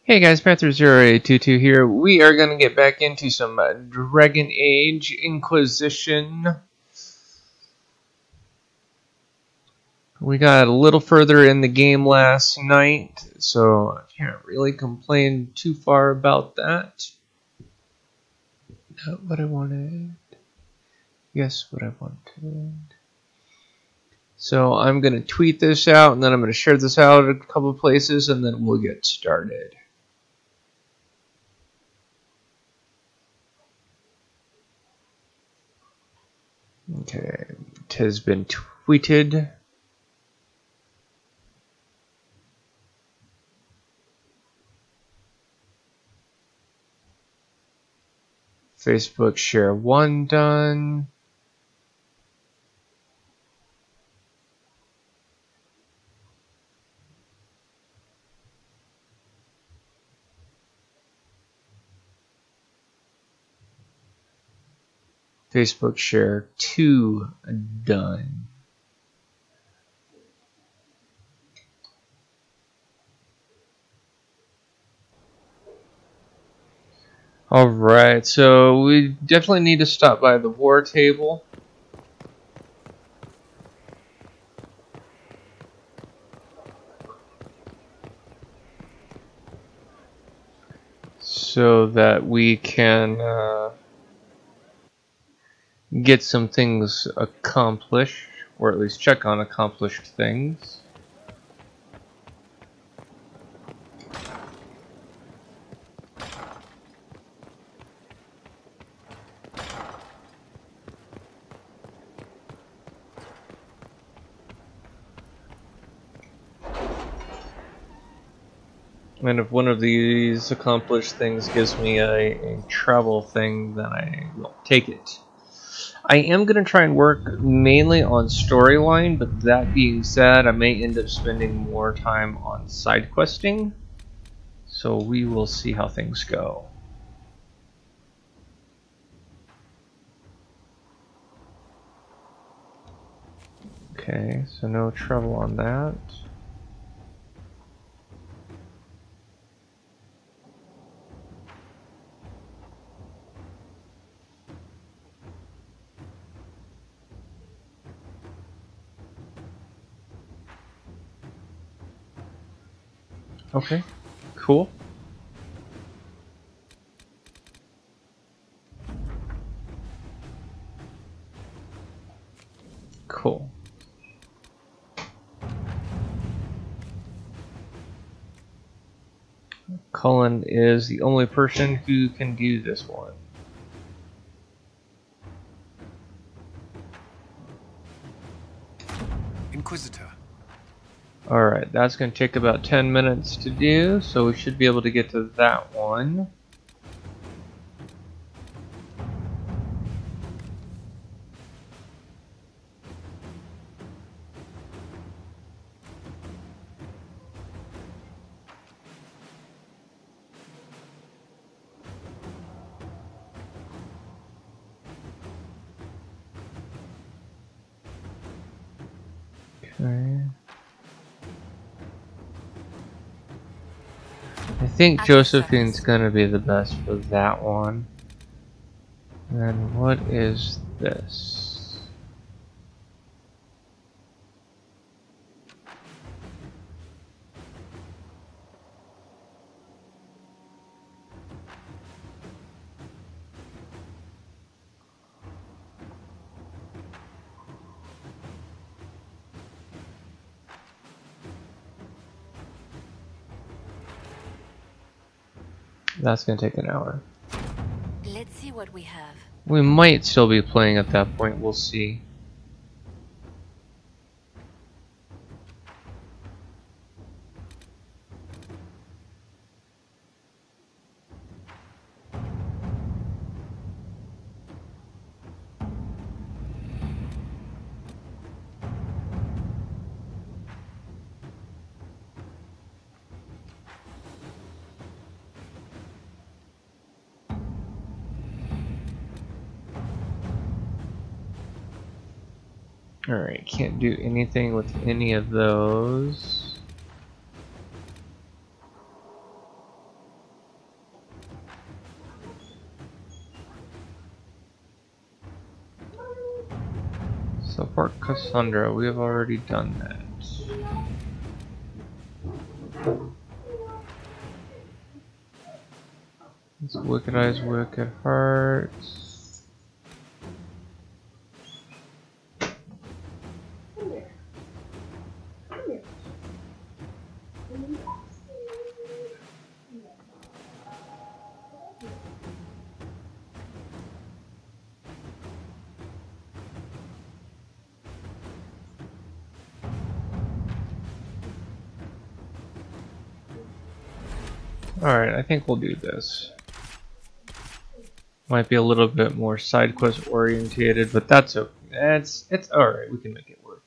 Hey guys, Panther0822 here. We are going to get back into some Dragon Age Inquisition. We got a little further in the game last night, so I can't really complain too far about that. Not what I wanted. Yes, what I wanted. So I'm going to tweet this out, and then I'm going to share this out a couple of places, and then we'll get started. Okay, it has been tweeted. Facebook share 1 done. Facebook share 2 done. Alright, so we definitely need to stop by the war table. So that we can get some things accomplished, or at least check on accomplished things. And if one of these accomplished things gives me a travel thing, then I will take it. I am going to try and work mainly on storyline, but that being said, I may end up spending more time on side questing. So we will see how things go. Okay, so no trouble on that. Okay, cool. Cool. Cullen is the only person who can do this one. Inquisitor. Alright, that's going to take about 10 minutes to do, so we should be able to get to that one. Okay. I think Josephine's gonna be the best for that one. And what is this? That's gonna take an hour. Let's see what we have. We might still be playing at that point, we'll see. Alright, can't do anything with any of those. So Fort Cassandra, we have already done that. It's Wicked Eyes, Wicked Hearts. Alright, I think we'll do this. Might be a little bit more side quest orientated, but that's okay. It's alright, we can make it work.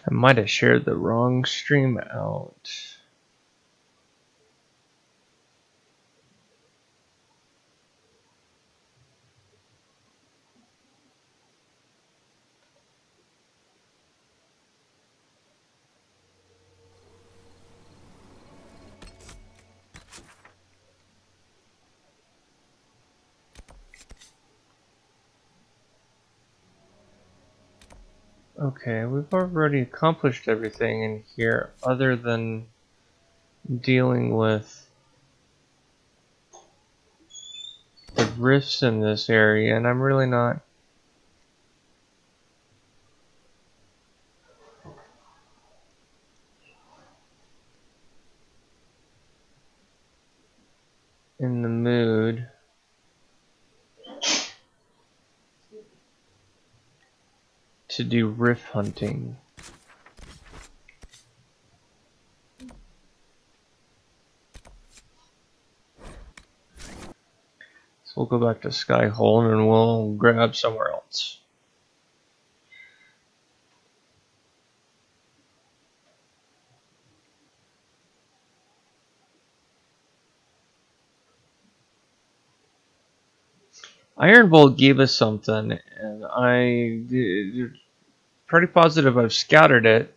I might have shared the wrong stream out. Okay, we've already accomplished everything in here other than dealing with the rifts in this area, and I'm really not in the mood to do rift hunting. So we'll go back to Skyhole and we'll grab somewhere else. Iron Bolt gave us something, and I'm pretty positive I've scattered it.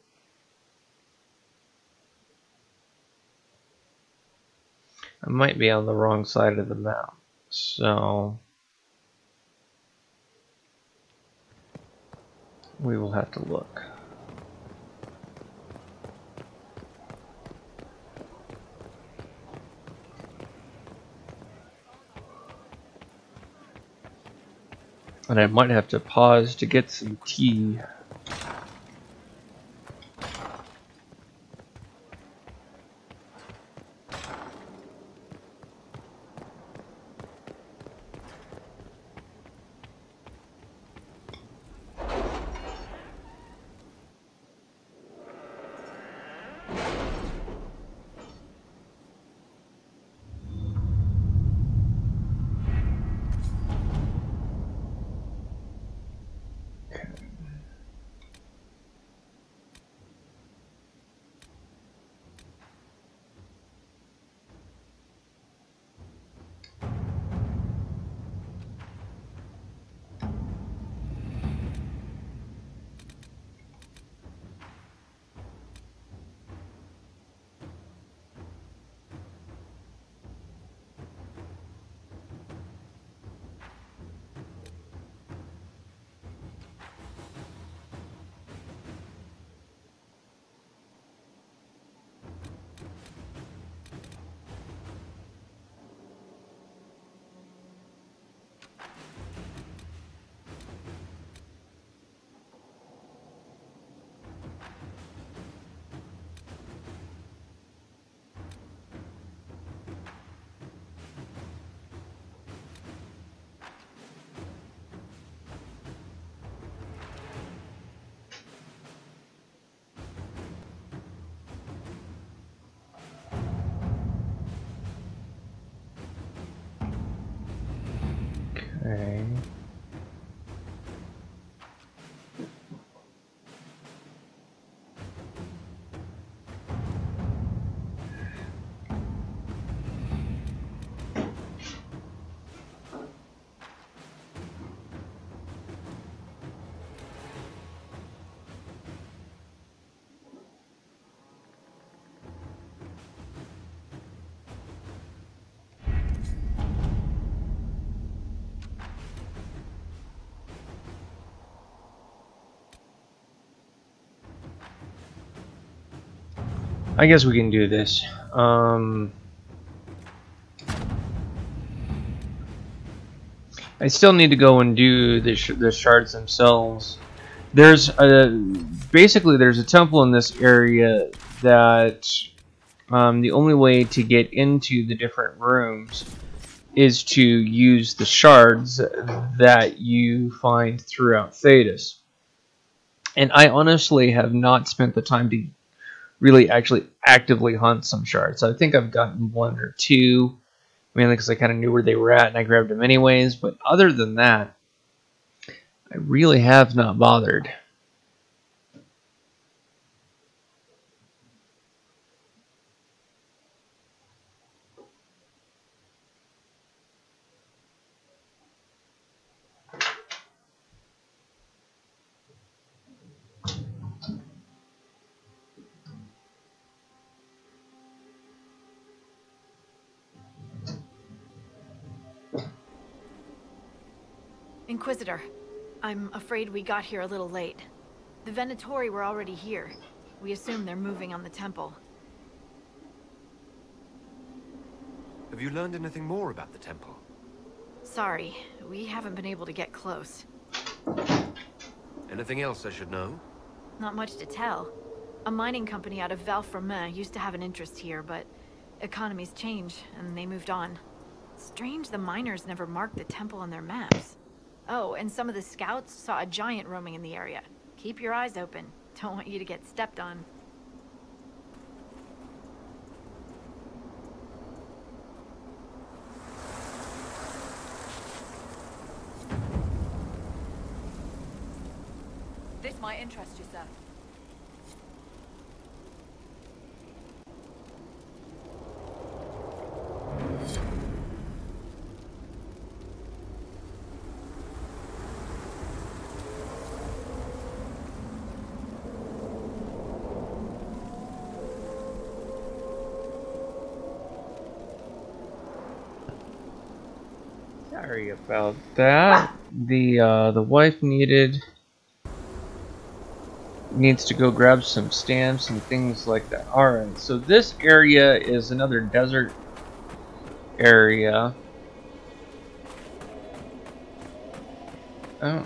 I might be on the wrong side of the map, so we will have to look. And I might have to pause to get some tea. Okay. I guess we can do this. I still need to go and do the shards themselves. There's basically there's a temple in this area that the only way to get into the different rooms is to use the shards that you find throughout Thedas. And I honestly have not spent the time to really actually actively hunt some shards. I think I've gotten one or two, mainly because I kind of knew where they were at and I grabbed them anyways. But other than that, I really have not bothered. Inquisitor, I'm afraid we got here a little late. The Venatori were already here. We assume they're moving on the temple. Have you learned anything more about the temple? Sorry, we haven't been able to get close. Anything else I should know? Not much to tell. A mining company out of Valfremin used to have an interest here, but economies change, and they moved on. Strange the miners never marked the temple on their maps. Oh, and some of the scouts saw a giant roaming in the area. Keep your eyes open. Don't want you to get stepped on. This might interest you, sir. Sorry about that. The wife needs to go grab some stamps and things like that. Alright, so this area is another desert area. Oh.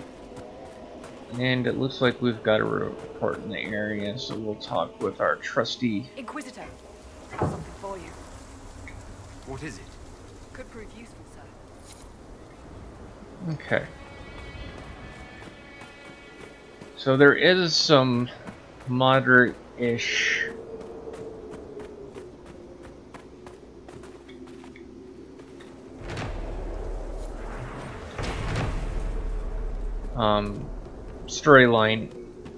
And it looks like we've got a report in the area, so we'll talk with our trusty Inquisitor, I have something for you. What is it? Could prove useful, sir. Okay. So there is some moderate-ish storyline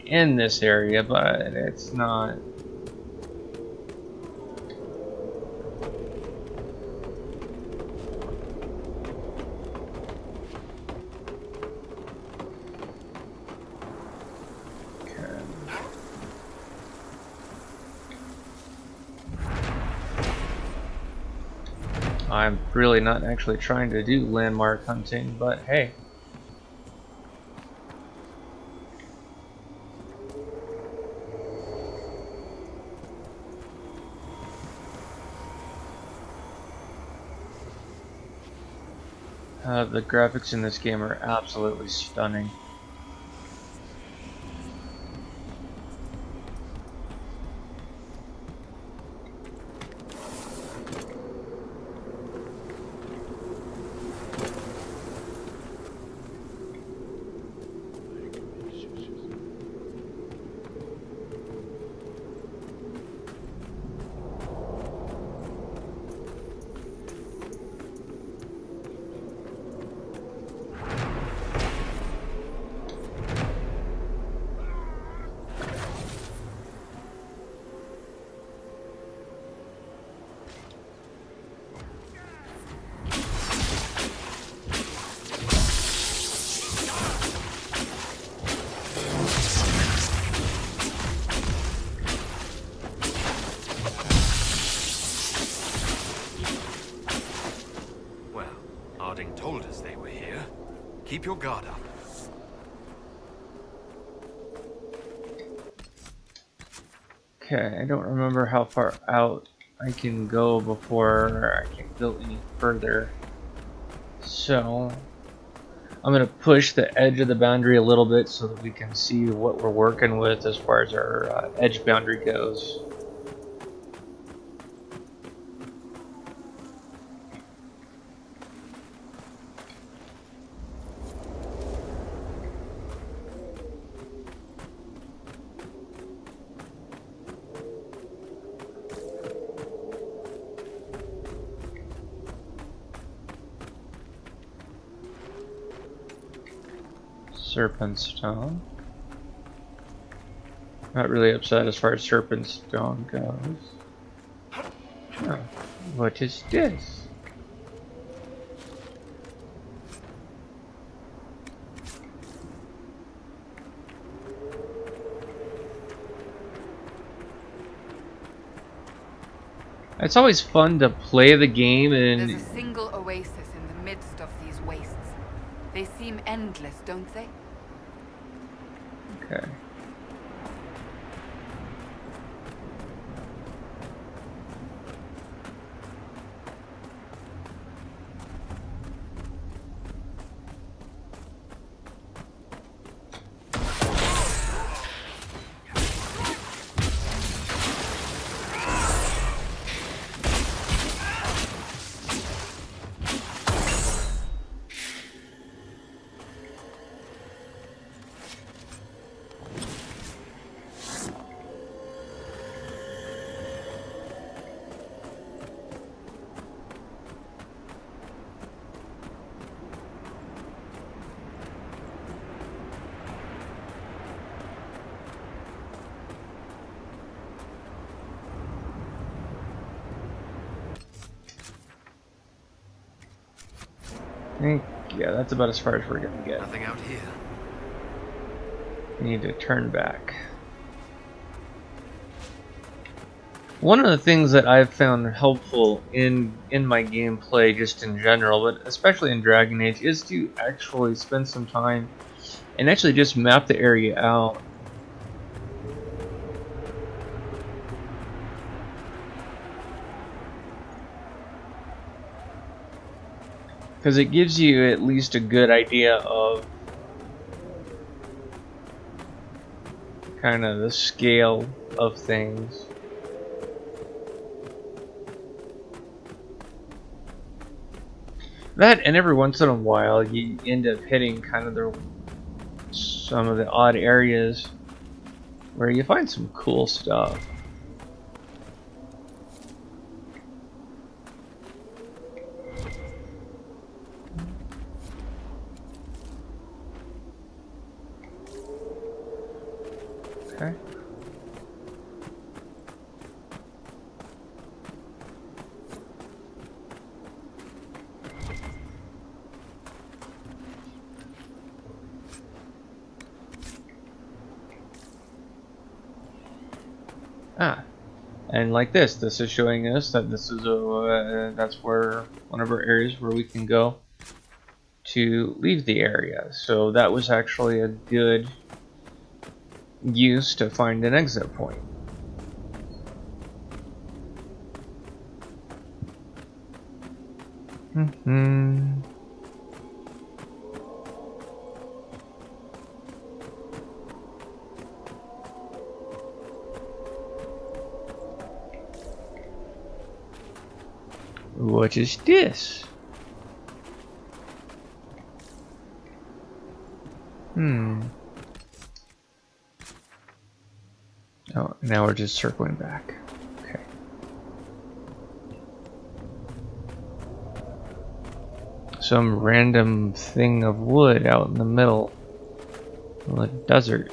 in this area, but it's not. I'm really not actually trying to do landmark hunting, but hey. The graphics in this game are absolutely stunning. Told us they were here. Keep your guard up. Okay, I don't remember how far out I can go before I can go any further. So I'm going to push the edge of the boundary a little bit so that we can see what we're working with as far as our edge boundary goes. Serpent Stone. Not really upset as far as Serpent Stone goes. Oh, what is this? It's always fun to play the game and... There's a single oasis in the midst of these wastes. They seem endless, don't they? Okay. Yeah, that's about as far as we're gonna get. Nothing out here. We need to turn back. One of the things that I've found helpful in my gameplay, just in general, but especially in Dragon Age, is to actually spend some time and actually just map the area out. Because it gives you at least a good idea of kind of the scale of things. That, and every once in a while you end up hitting kind of some of the odd areas where you find some cool stuff. Okay. And like this is showing us that this is that's where one of our areas where we can go to leave the area. So that was actually a good use to find an exit point. What is this? Oh, now we're just circling back. Okay. Some random thing of wood out in the middle of the desert.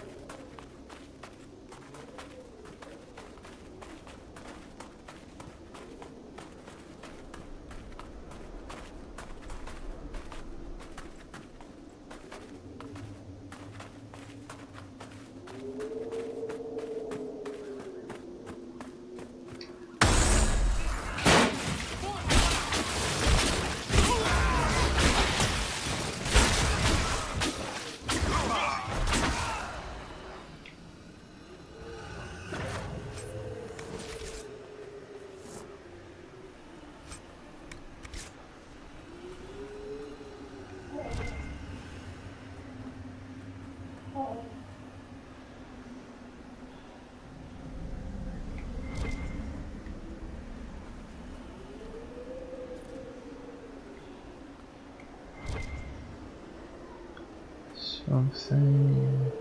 Something.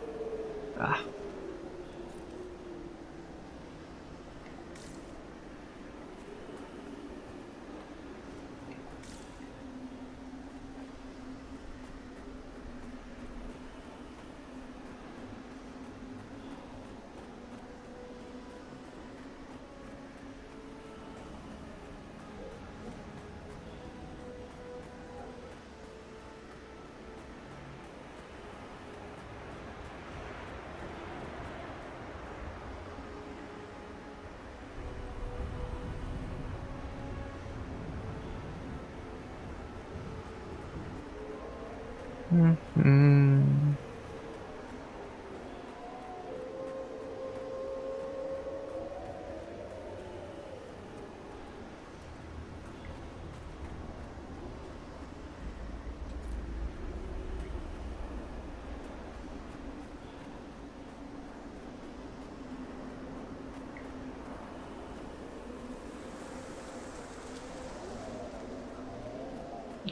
Ah. Mm-hmm.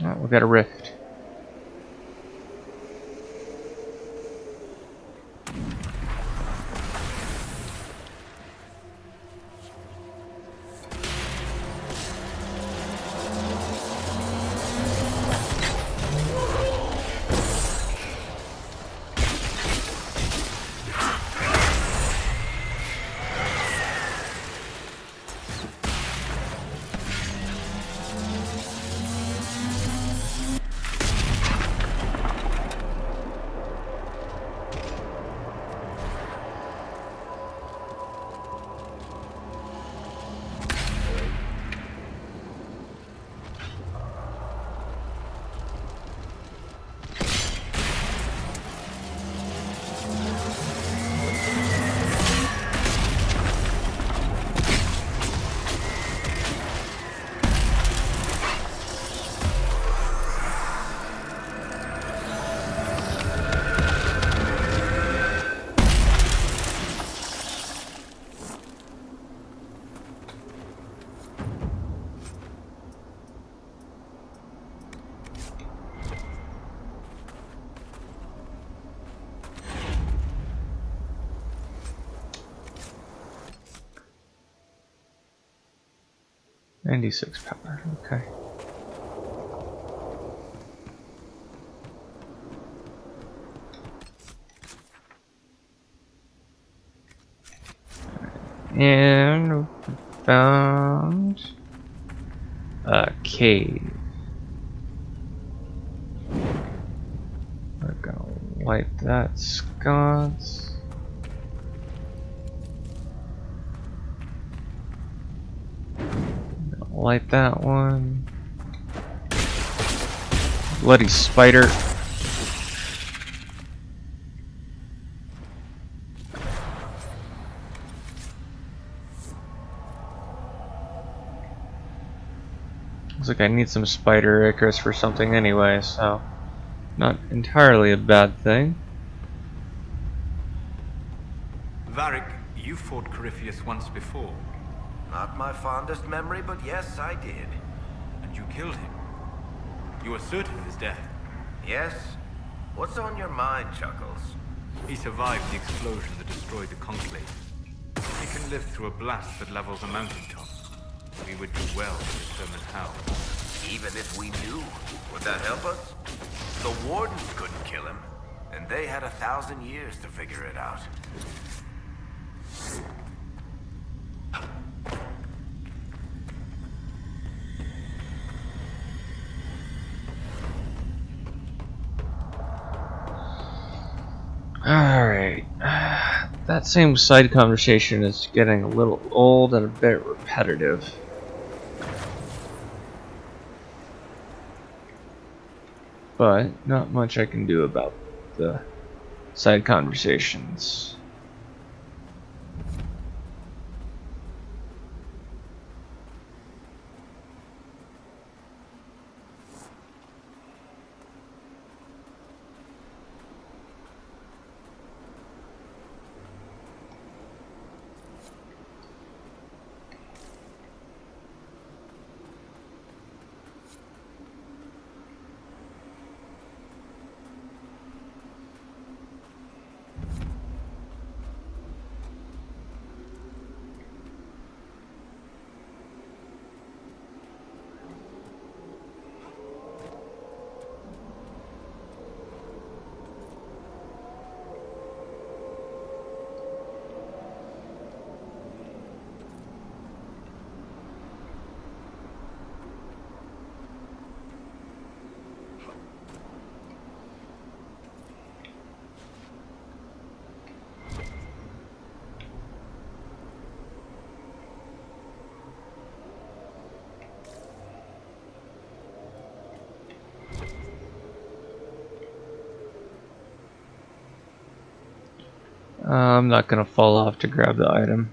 Oh, we got a rift. .96 power, okay. And found a cave. We're gonna light that sconce. Light that one. Bloody spider. Looks like I need some spider Icarus for something anyway, so not entirely a bad thing. Varric, you fought Corypheus once before. Not my fondest memory, but yes, I did. And you killed him. You were certain of his death. Yes? What's on your mind, Chuckles? He survived the explosion that destroyed the Conclave. He can live through a blast that levels a mountaintop. We would do well to determine how. Even if we knew, would that help us? The Wardens couldn't kill him, and they had 1,000 years to figure it out. Alright. That same side conversation is getting a little old and a bit repetitive. But not much I can do about the side conversations. I'm not gonna fall off to grab the item.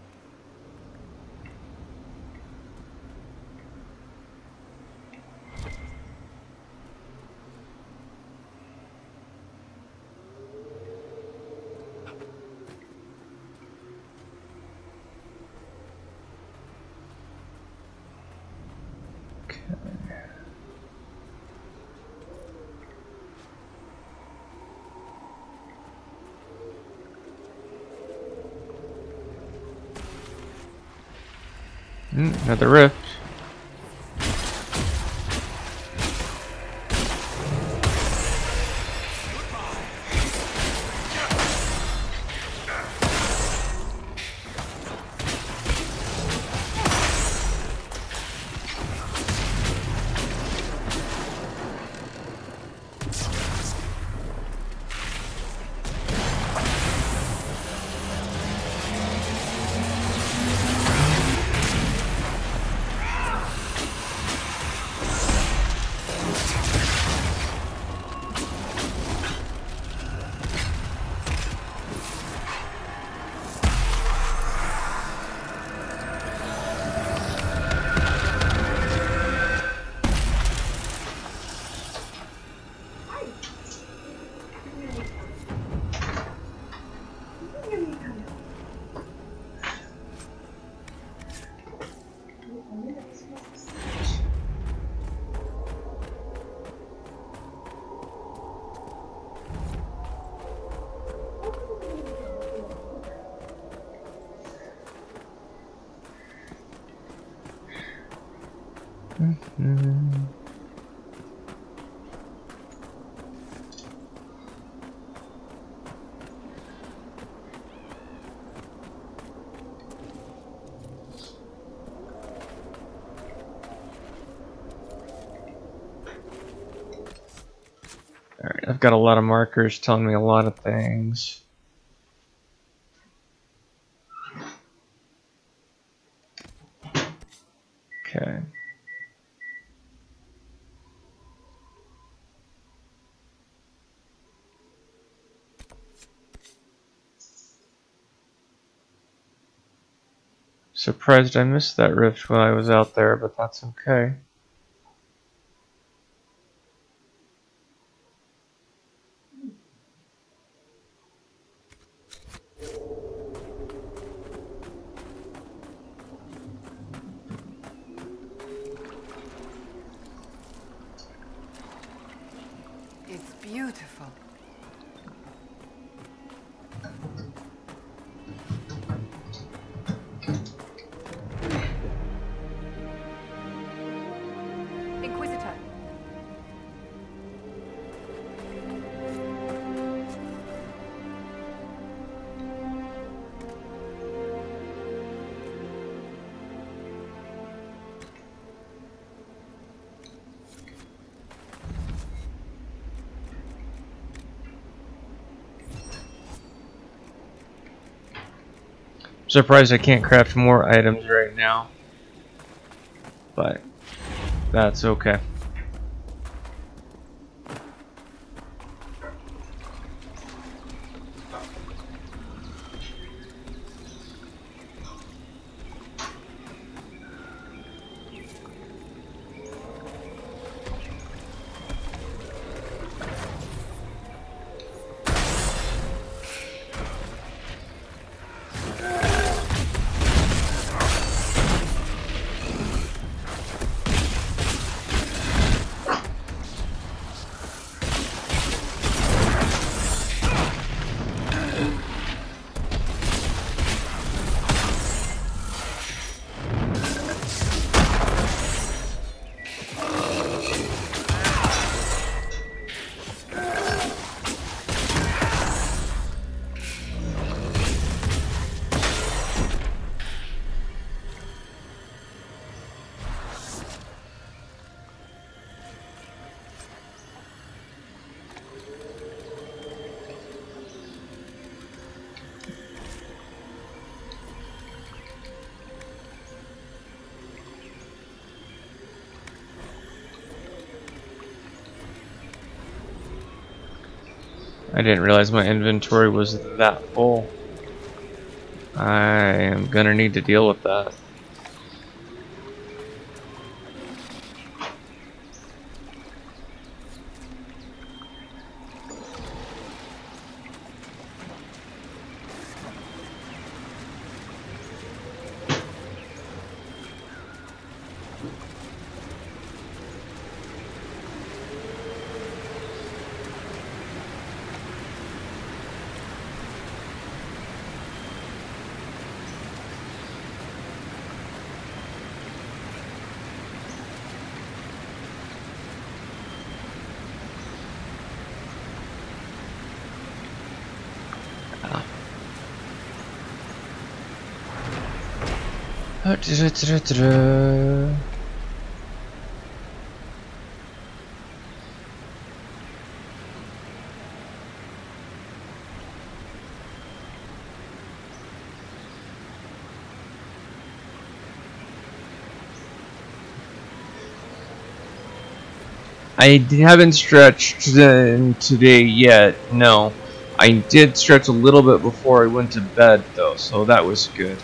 Another rift. Alright, I've got a lot of markers telling me a lot of things. Okay. Surprised I missed that rift when I was out there, but that's okay. It's beautiful. Inquisitor. Surprised I can't craft more items right now, but that's okay. I didn't realize my inventory was that full. I am gonna need to deal with that. I haven't stretched today yet, no. I did stretch a little bit before I went to bed though, so that was good.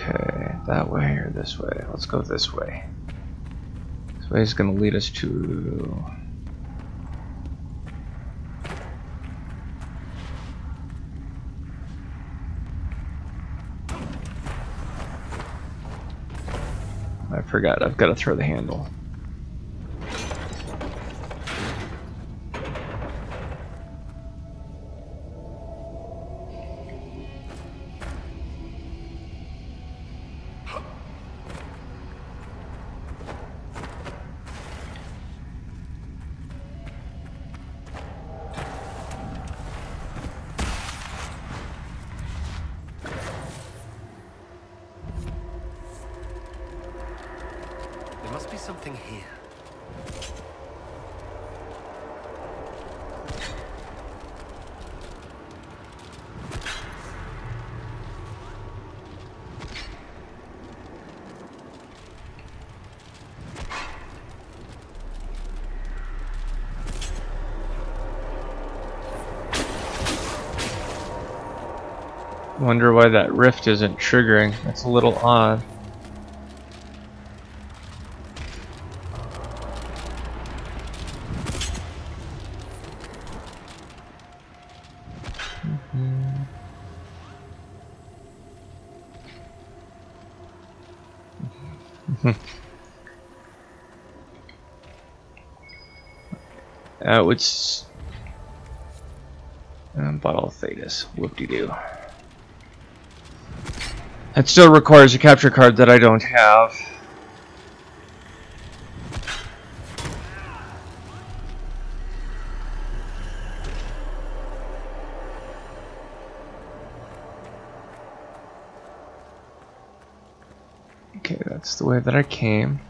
Okay, that way or this way? Let's go this way. This way is going to lead us to... I forgot, I've got to throw the handle. There must be something here. Wonder why that rift isn't triggering. That's a little odd. It's bottle of Thetis. Whoop-de-doo. It still requires a capture card that I don't have. Okay, that's the way that I came.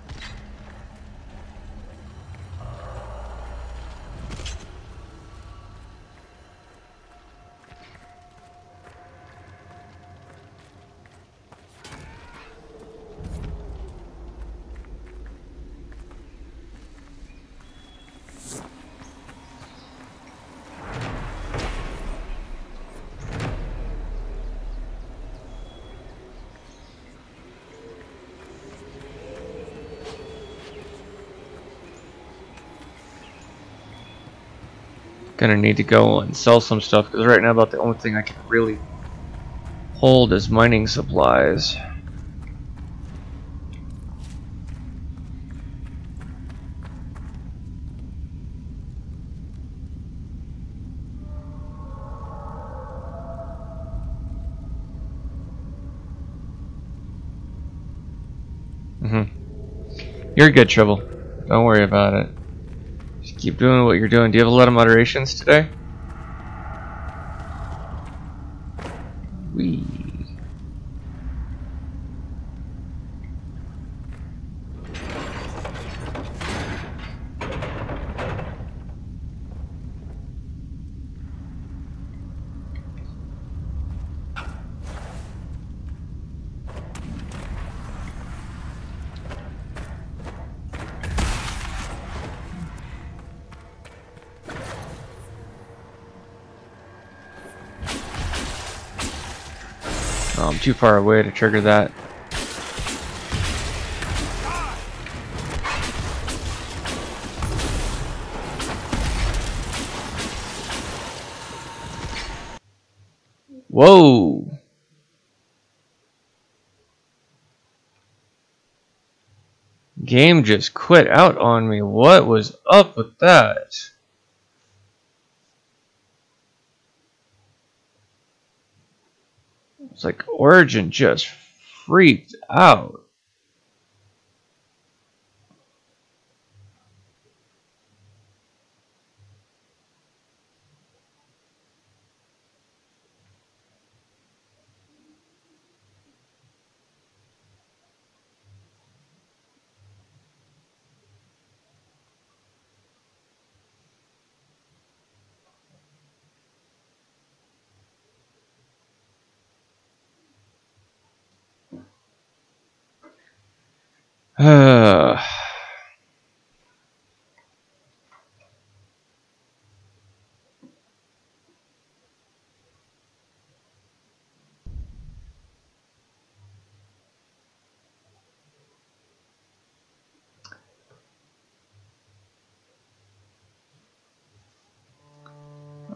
Gonna need to go and sell some stuff because right now about the only thing I can really hold is mining supplies. You're good, Trouble. Don't worry about it. Keep doing what you're doing. Do you have a lot of moderations today? Wee. Oh, I'm too far away to trigger that. Whoa! Game just quit out on me. What was up with that? It's like Origin just freaked out.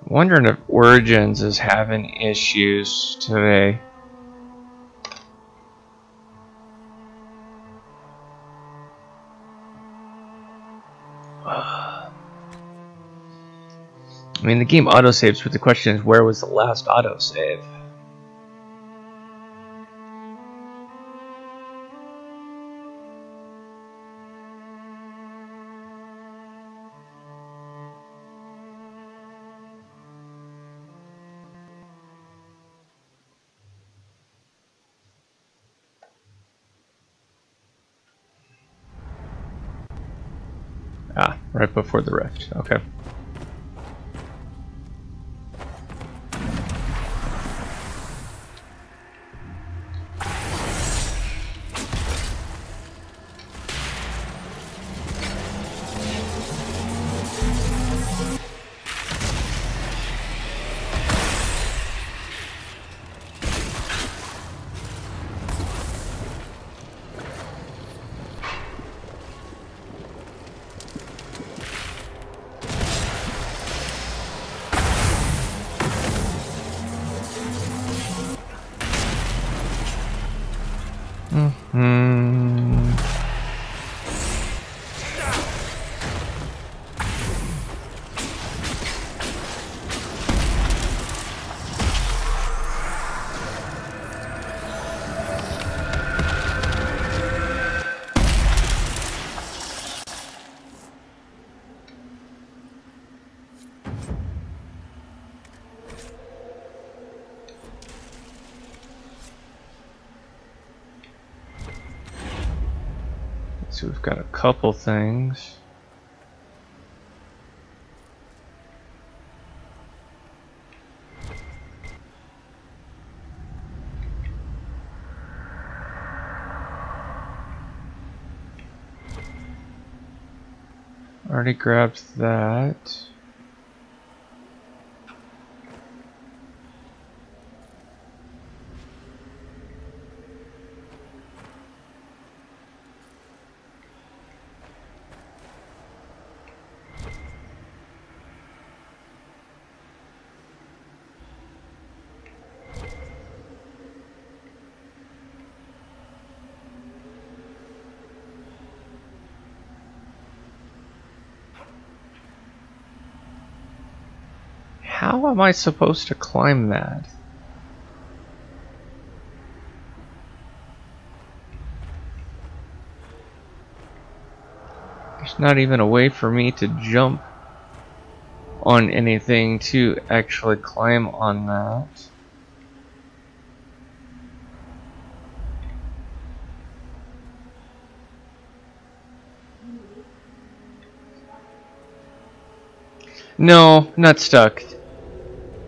Wondering if Origins is having issues today. I mean, the game autosaves, but the question is, where was the last autosave? Ah, right before the rift. Okay. So we've got a couple things. Already grabbed that. How am I supposed to climb that? There's not even a way for me to jump on anything to actually climb on that. No, not stuck.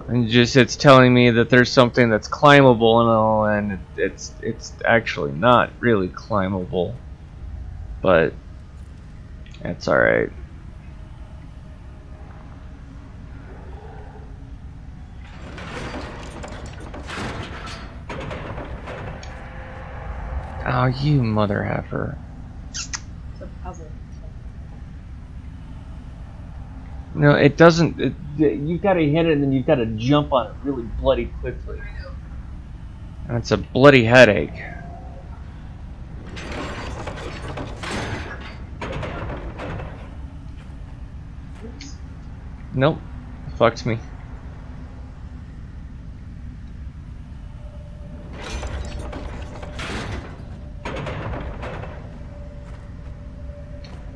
It's telling me that there's something that's climbable and all, and it's actually not really climbable. But that's alright. Oh, you mother heifer. It's a puzzle. No, it doesn't. You've got to hit it and then you've got to jump on it really bloody quickly. And it's a bloody headache. Nope. Fucked me.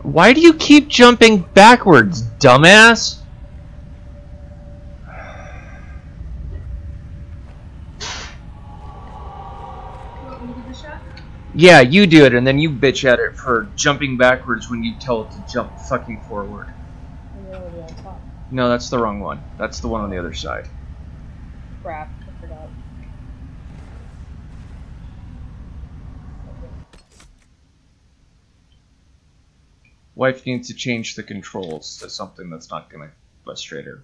Why do you keep jumping backwards, dumbass? You want me to give it a shot? Yeah, you do it, and then you bitch at it for jumping backwards when you tell it to jump fucking forward. I'm already on top. No, that's the wrong one. That's the one on the other side. Crap, I forgot. Wife needs to change the controls to something that's not gonna frustrate her.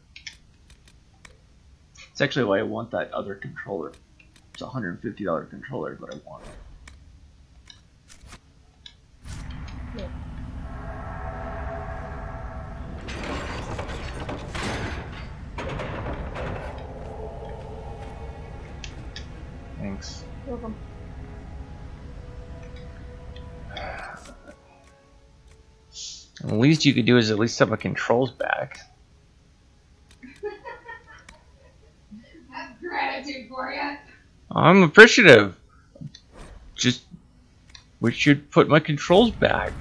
It's actually why I want that other controller. It's a $150 controller, but I want it. Yeah. Thanks. You're welcome. The least you could do is at least have my controls back. That's gratitude for you. I'm appreciative. Just we should put my controls back.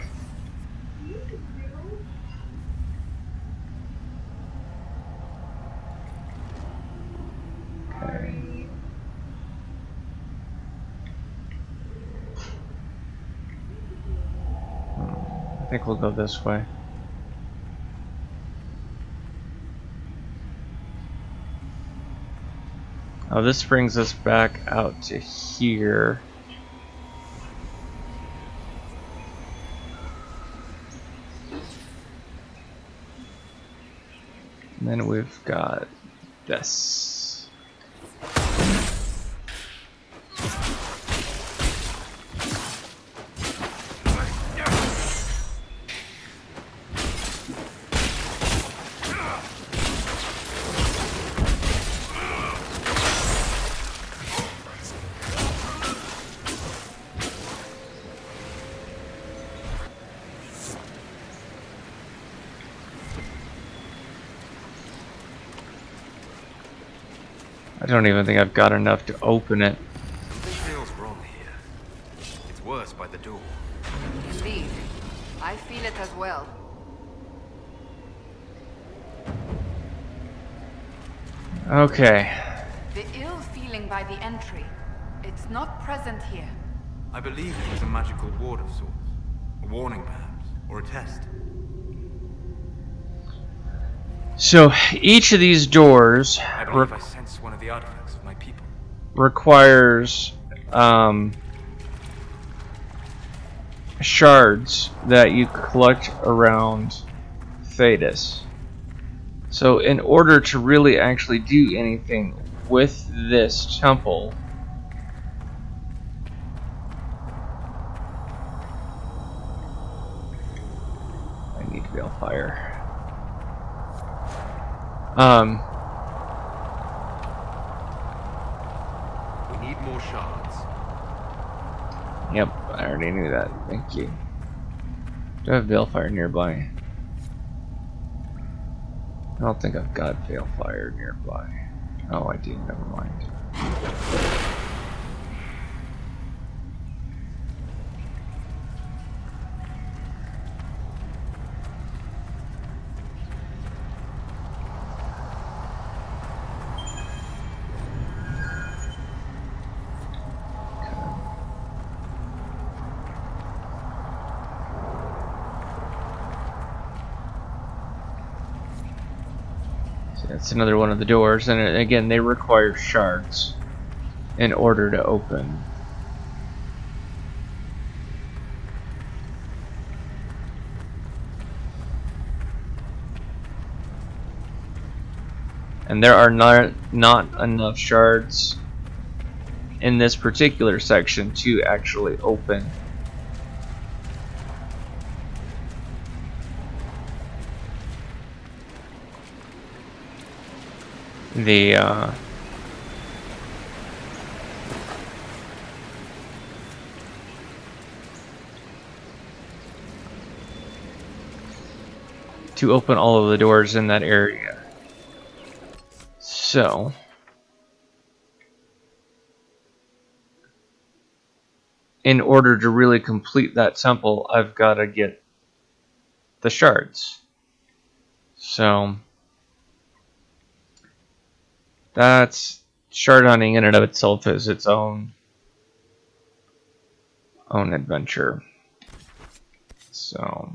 Okay. I think we'll go this way. Oh, this brings us back out to here. And then we've got this. I don't even think I've got enough to open it. Something feels wrong here. It's worse by the door. Indeed. I feel it as well. Okay. The ill feeling by the entry. It's not present here. I believe it was a magical ward of sorts. A warning, perhaps, or a test. So each of these doors I believe I sensed one of the artifacts of my people. requires shards that you collect around Thetis. So in order to really actually do anything with this temple, I need to be on fire. We need more shards. Yep, I already knew that. Thank you. Do I have Balefire nearby? I don't think I've got Balefire nearby. Oh, I do. Never mind. So that's another one of the doors, and again, they require shards in order to open. And there are not enough shards in this particular section to actually open the to open all of the doors in that area. So in order to really complete that temple, I've got to get the shards. So that's shard hunting in and of itself is its own adventure. So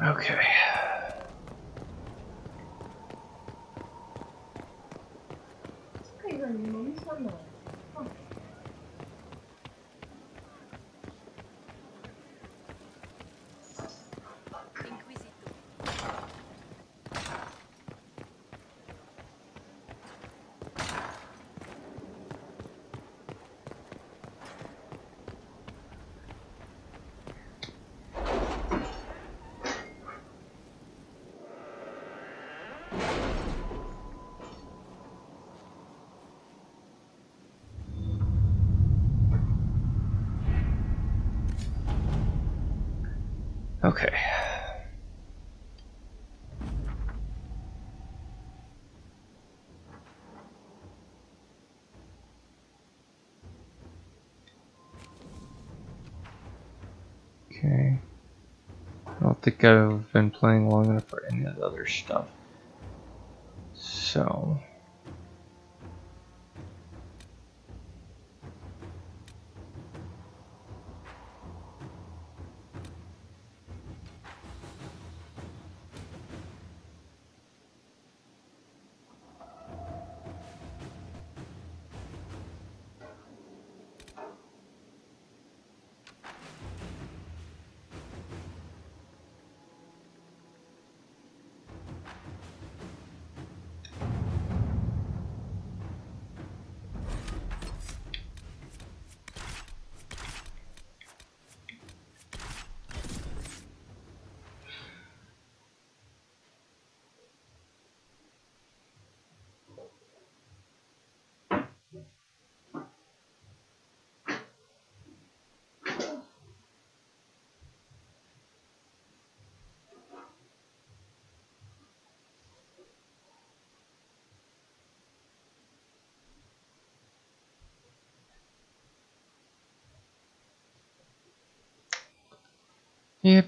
okay. Okay, then your mom's done that. Huh. Okay. Okay. I don't think I've been playing long enough for any of the other stuff. So yeah,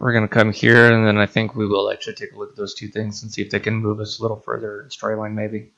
We're gonna come here, and then I think we will actually take a look at those two things and see if they can move us a little further in storyline, maybe.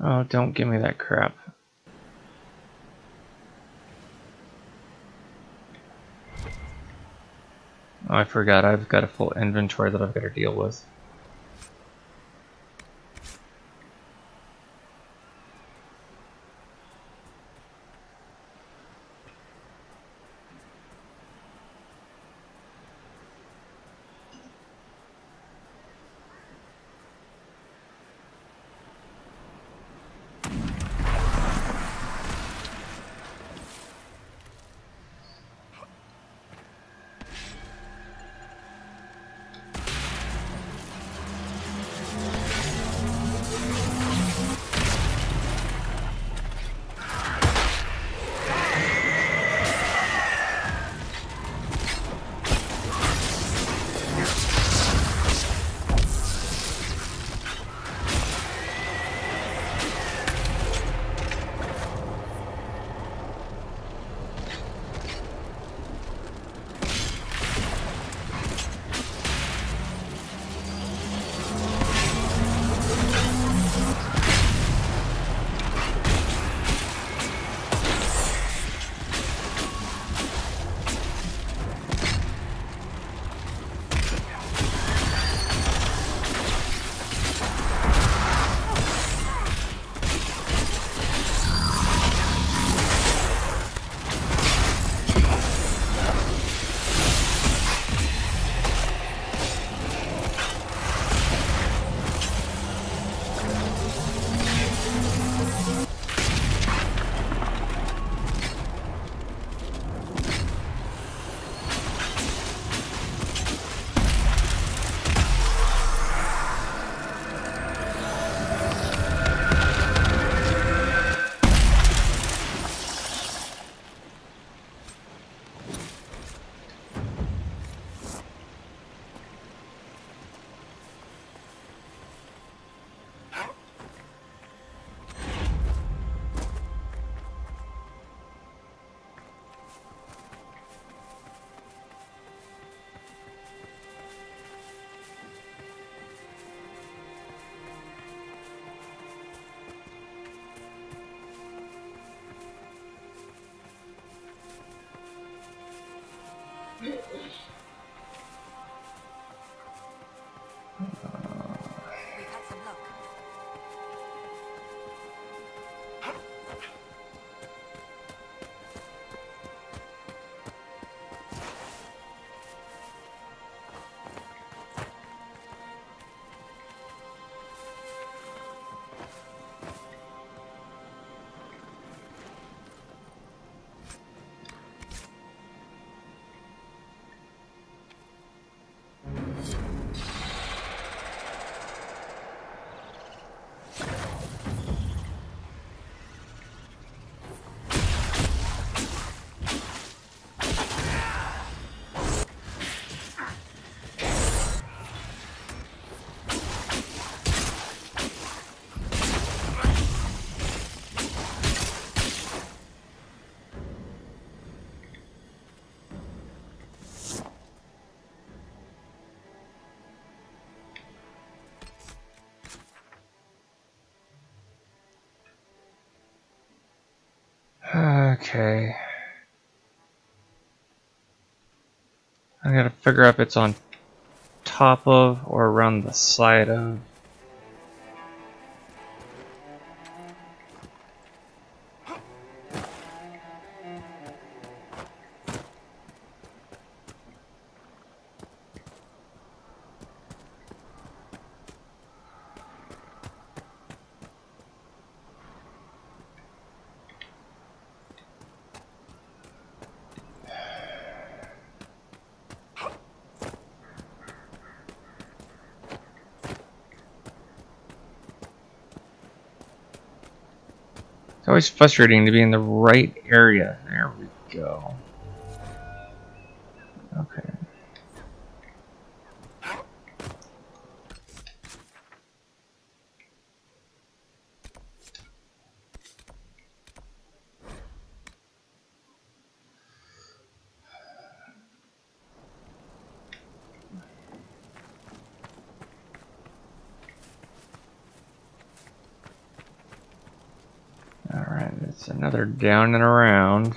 Oh, don't give me that crap. Oh, I forgot, I've got a full inventory that I've got to deal with. We've had some luck. Okay. I gotta figure out if it's on top of or around the side of. It's always frustrating to be in the right area. There we go. Okay. Alright, it's another down and around.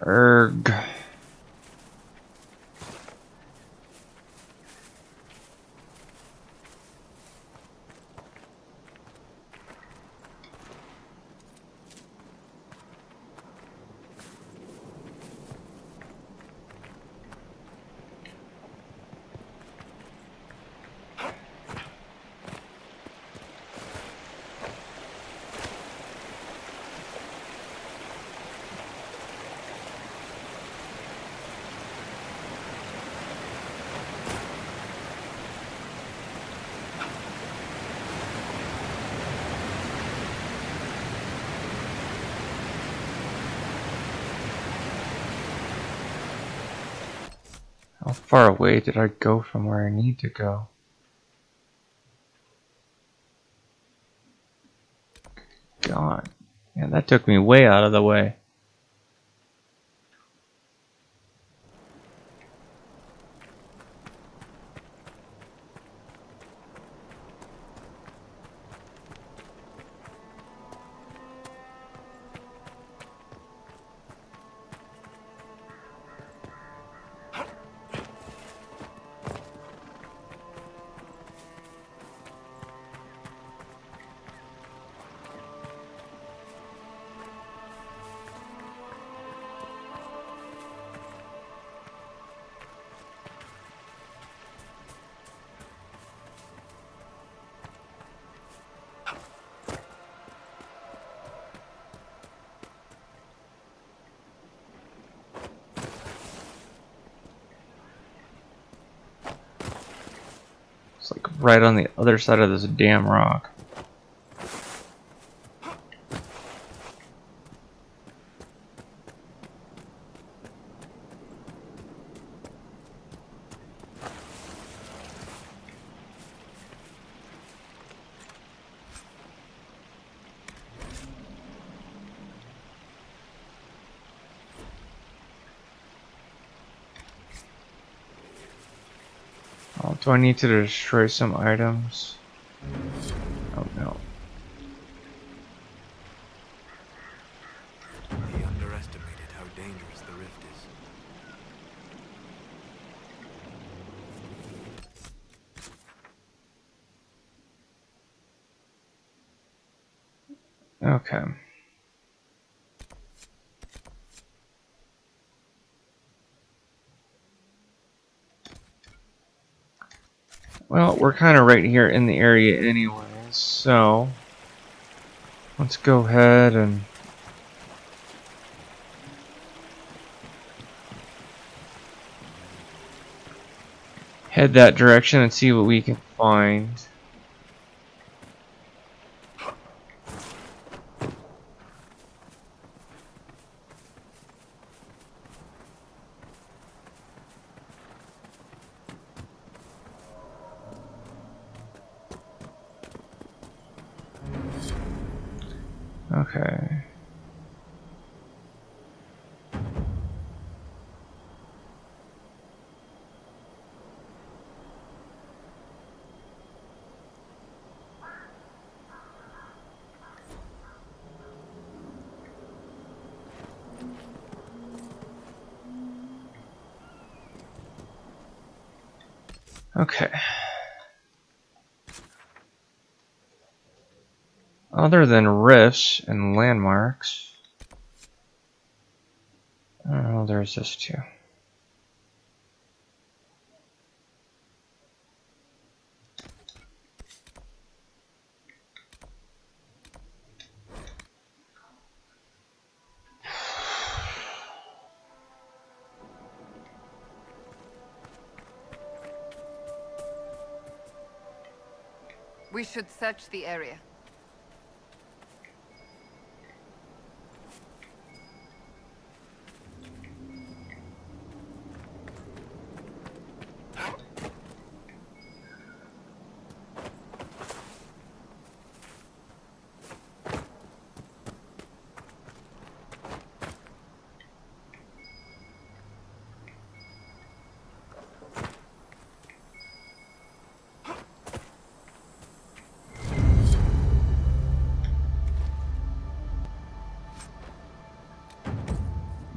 Erg. How far away did I go from where I need to go? God. Yeah, that took me way out of the way. It's like right on the other side of this damn rock. Oh, do I need to destroy some items? Oh no. He underestimated how dangerous the rift is. Okay. Well, we're kind of right here in the area anyways, so let's go ahead and head that direction and see what we can find. Okay. Okay. Other than rifts and landmarks, oh, there's this too. We should search the area.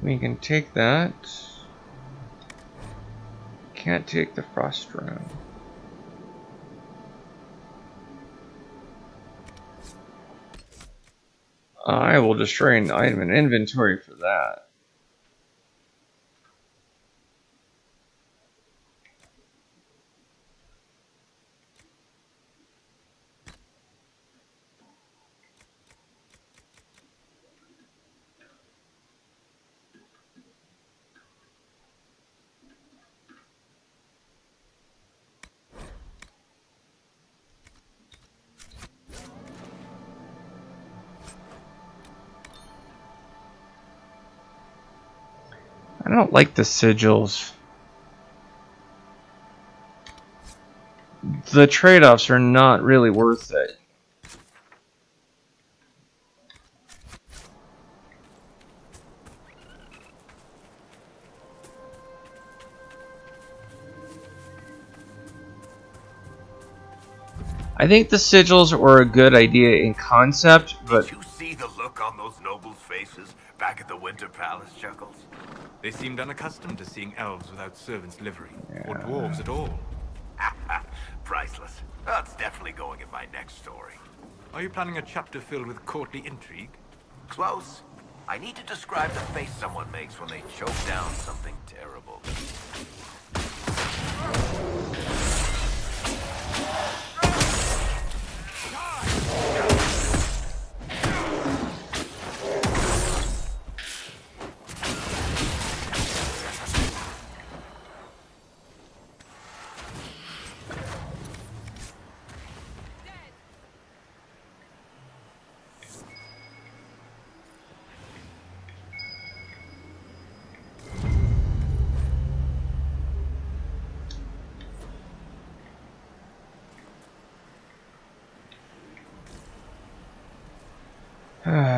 We can take that. Can't take the frost room. I will destroy an item in inventory for that. I don't like the sigils. The trade-offs are not really worth it. I think the sigils were a good idea in concept, but... Did you see the look on those nobles' faces back at the Winter Palace, Chuckles? They seemed unaccustomed to seeing elves without servants' livery, or dwarves at all. Priceless. That's definitely going in my next story. Are you planning a chapter filled with courtly intrigue? Close. I need to describe the face someone makes when they choke down something terrible.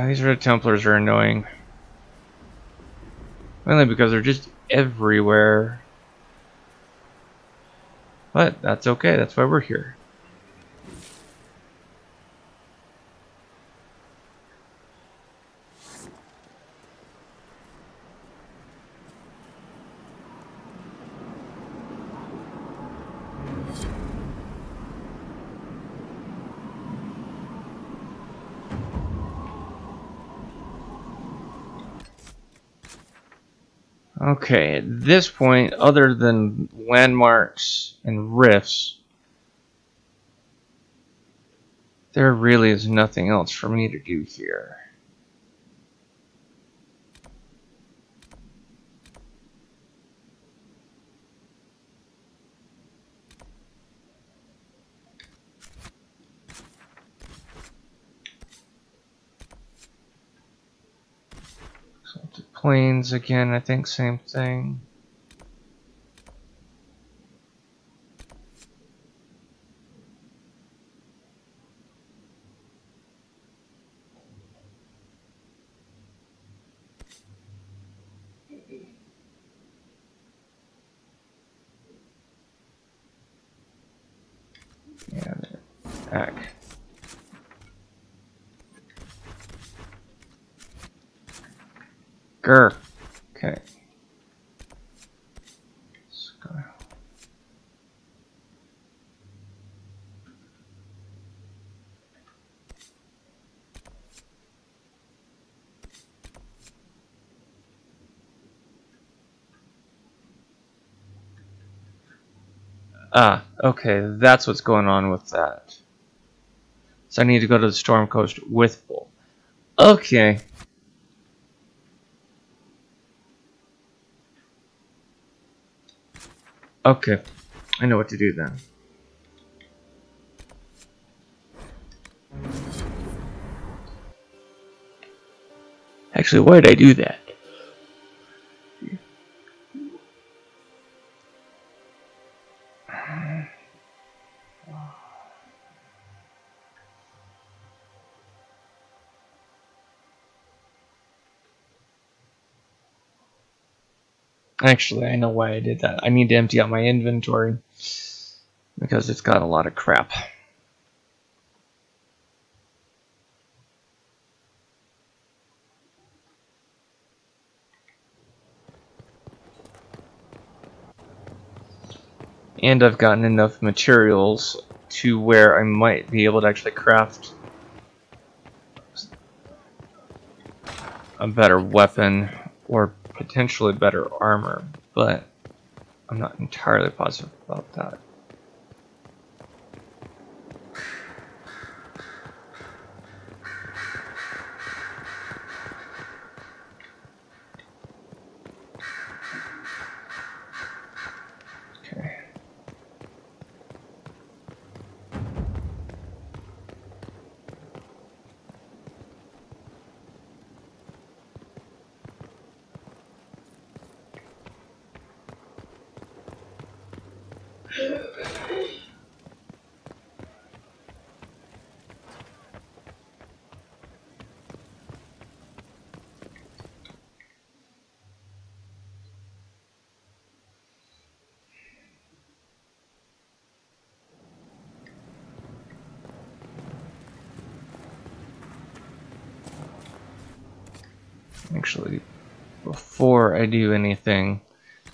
These Red Templars are annoying. Mainly because they're just everywhere. But that's okay, that's why we're here. Okay, at this point, other than landmarks and rifts, there really is nothing else for me to do here. Planes again, I think same thing. Yeah, back. Grr. Okay. Let's go. Ah, okay, that's what's going on with that. So I need to go to the Storm Coast with Bull. Okay. Okay, I know what to do then. Actually, why did I do that? Actually, I know why I did that. I need to empty out my inventory because it's got a lot of crap. And I've gotten enough materials to where I might be able to actually craft a better weapon or potentially better armor, but I'm not entirely positive about that. Okay. Actually, before I do anything,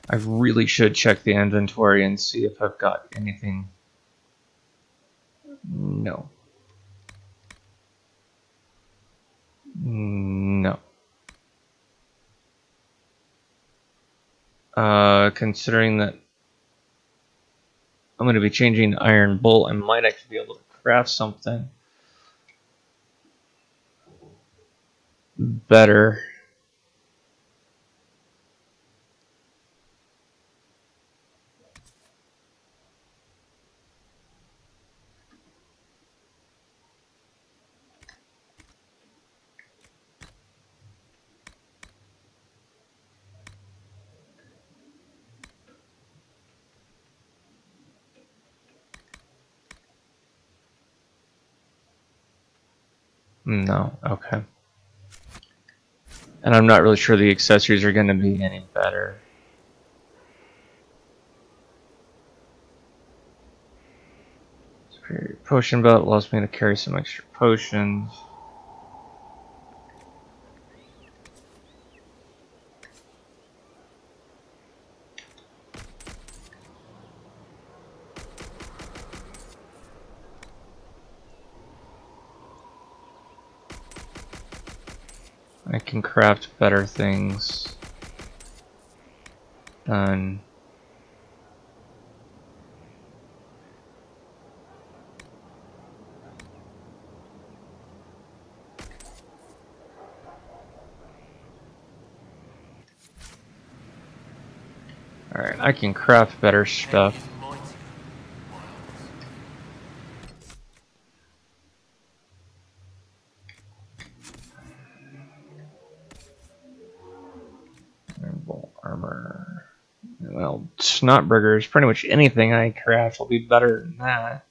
I really should check the inventory and see if I've got anything. No. No. Considering that I'm going to be changing Iron Bull, I might actually be able to craft something better. No, okay. And I'm not really sure the accessories are going to be any better. Superior potion belt allows me to carry some extra potions. I can craft better things. Done. Alright, I can craft better stuff. well, Snotburgers, pretty much anything I craft will be better than that.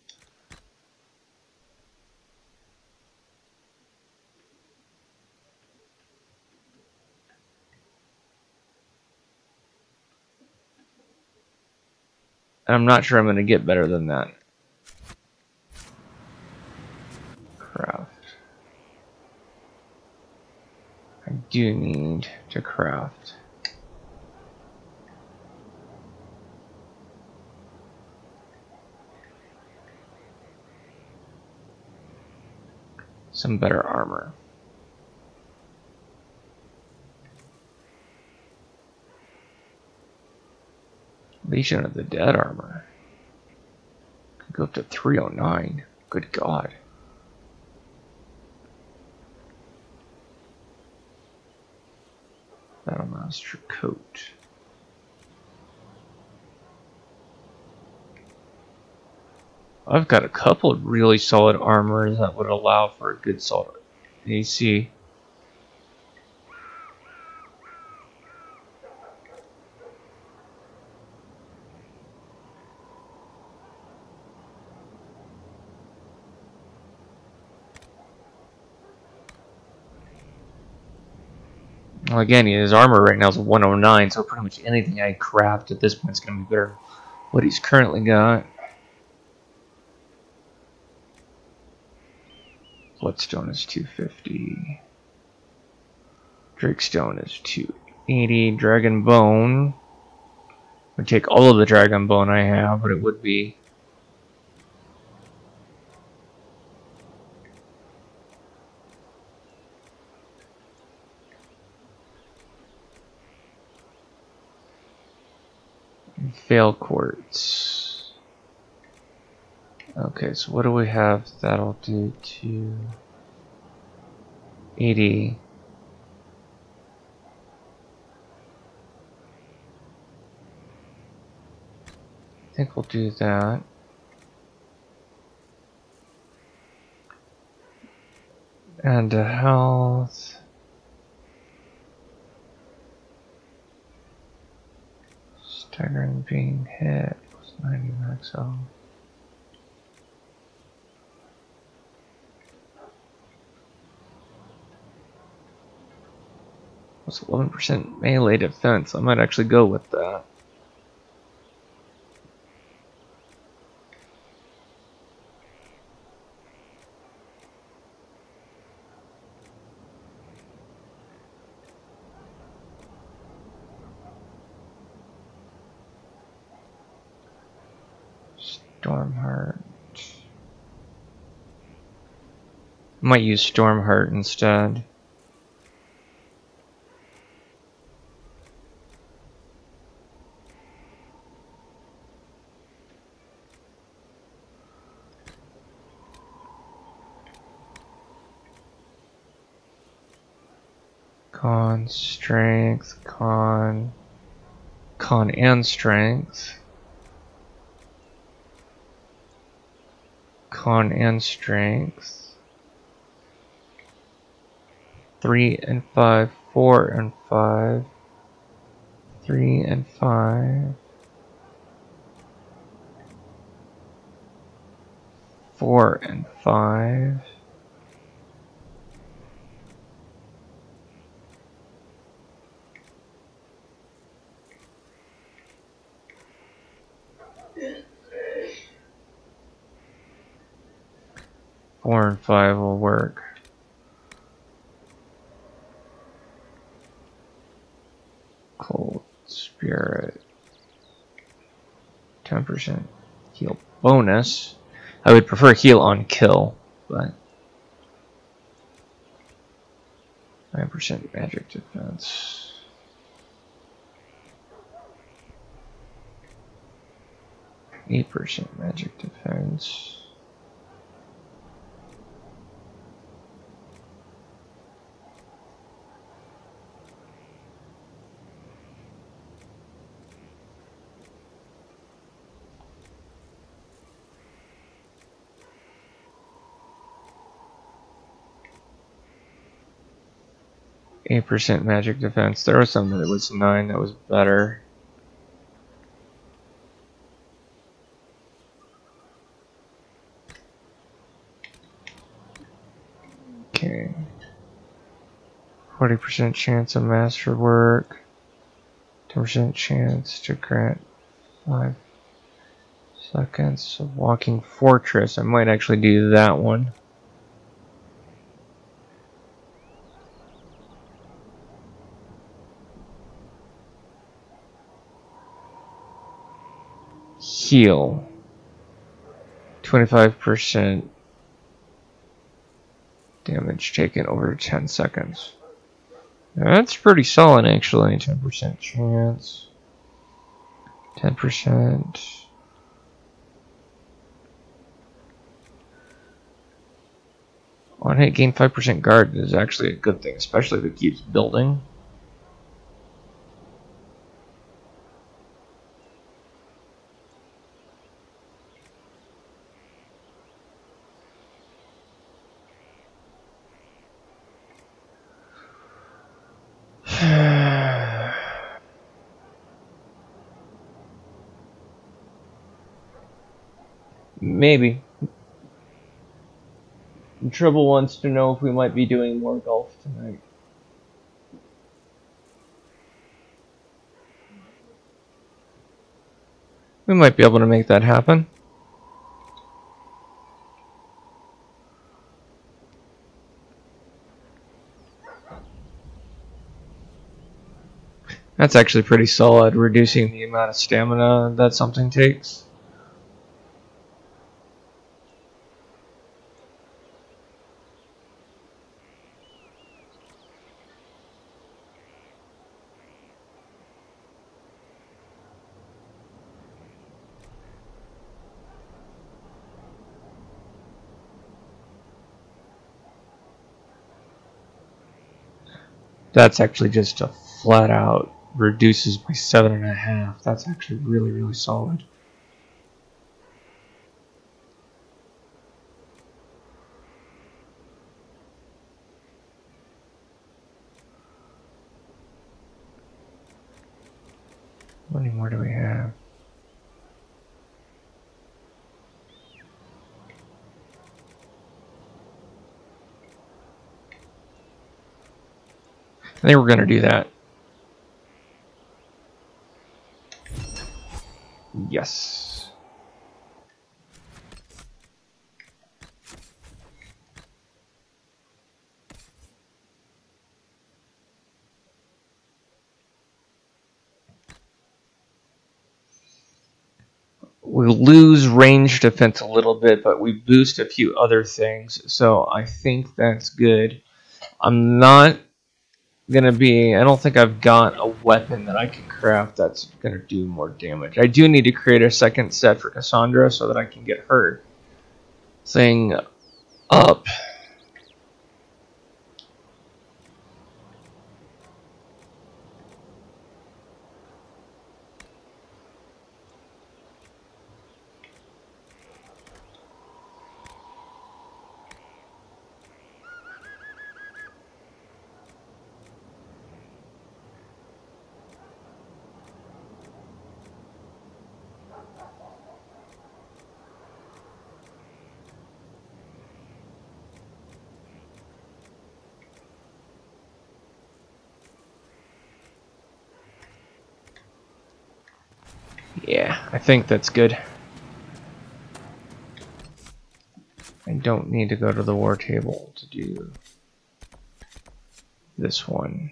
And I'm not sure I'm going to get better than that. Craft. I do need to craft. Some better armor. Legion of the Dead armor. Could go up to 309. Good God. Battlemaster coat. I've got a couple of really solid armors that would allow for a good solid AC. Well, again, his armor right now is 109, so pretty much anything I craft at this point is going to be better than what he's currently got. Bloodstone is 250. Drakestone is 280. Dragon Bone would take all of the Dragon Bone I have, but it would be Fail Quartz. Okay, so what do we have that'll do to 80? I think we'll do that. And health. Staggering being hit. 90 max health. What's 11% melee defense? I might actually go with that. Stormheart. Might use Stormheart instead. Con, strength, con and strength. Con and strength. 3 and 5, 4 and 5. 3 and 5. 4 and 5. Four and 5 will work. Cold Spirit. 10% heal bonus. I would prefer heal on kill, but 9% magic defense. %8 magic defense. %8 magic defense. There was something that was 9 that was better. 40% chance of masterwork. 10% chance to grant 5 seconds of walking fortress. I might actually do that one. Heal. 25% damage taken over 10 seconds. That's pretty solid actually. 10% chance. 10%. On hit, gain 5% guard is actually a good thing, especially if it keeps building. Maybe. Trouble wants to know if we might be doing more golf tonight. We might be able to make that happen. That's actually pretty solid, reducing the amount of stamina that something takes. That's actually just a flat out reduces by 7.5. That's actually really, really solid. How many more do we have? I think we're going to do that. Yes. We lose range defense a little bit, but we boost a few other things, so I think that's good. I'm not gonna be, I don't think I've got a weapon that I can craft that's gonna do more damage. I do need to create a second set for Cassandra so that I can get her thing up. Yeah, I think that's good. I don't need to go to the war table to do this one.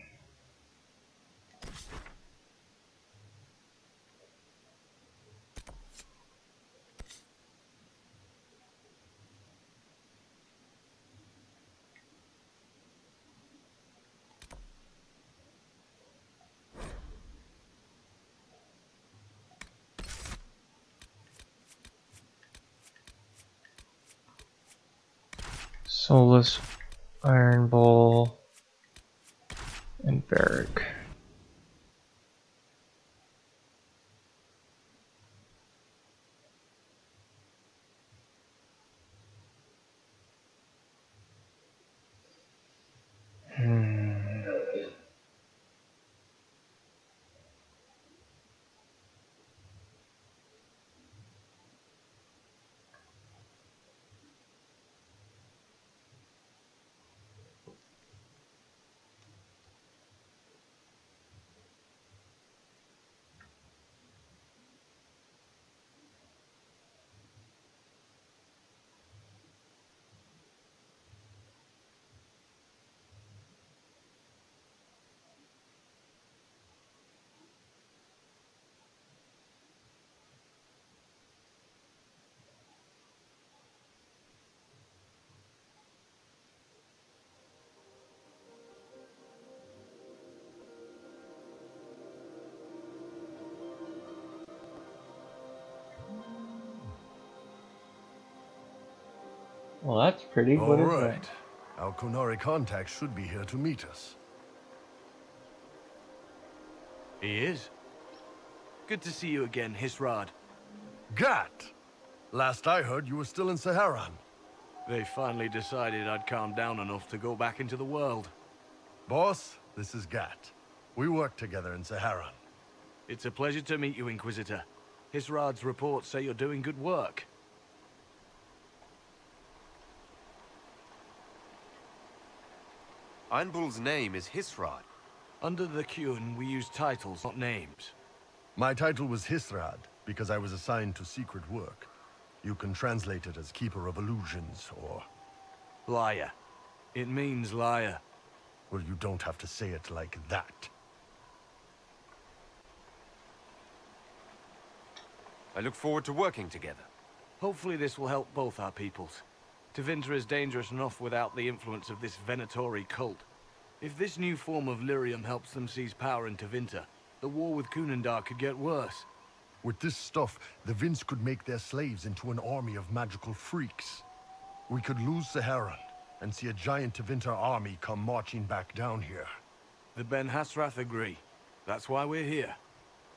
Soulless, Iron Bowl, and Barrack. Well, that's pretty. What All is that? right. Our Kunari contact should be here to meet us. He is. Good to see you again, Hisrad. Gat! Last I heard, you were still in Saharan. They finally decided I'd calmed down enough to go back into the world. Boss, this is Gat. We work together in Saharan. It's a pleasure to meet you, Inquisitor. Hisrad's reports say you're doing good work. Einbul's name is Hisrad. Under the Qun, we use titles, not names. My title was Hisrad, because I was assigned to secret work. You can translate it as Keeper of Illusions, or... Liar. It means liar. Well, you don't have to say it like that. I look forward to working together. Hopefully this will help both our peoples. Tevinter is dangerous enough without the influence of this Venatori cult. If this new form of lyrium helps them seize power in Tevinter, the war with Kunandar could get worse. With this stuff, the Vince could make their slaves into an army of magical freaks. We could lose Saharan, and see a giant Tevinter army come marching back down here. The Ben Hasrath agree. That's why we're here.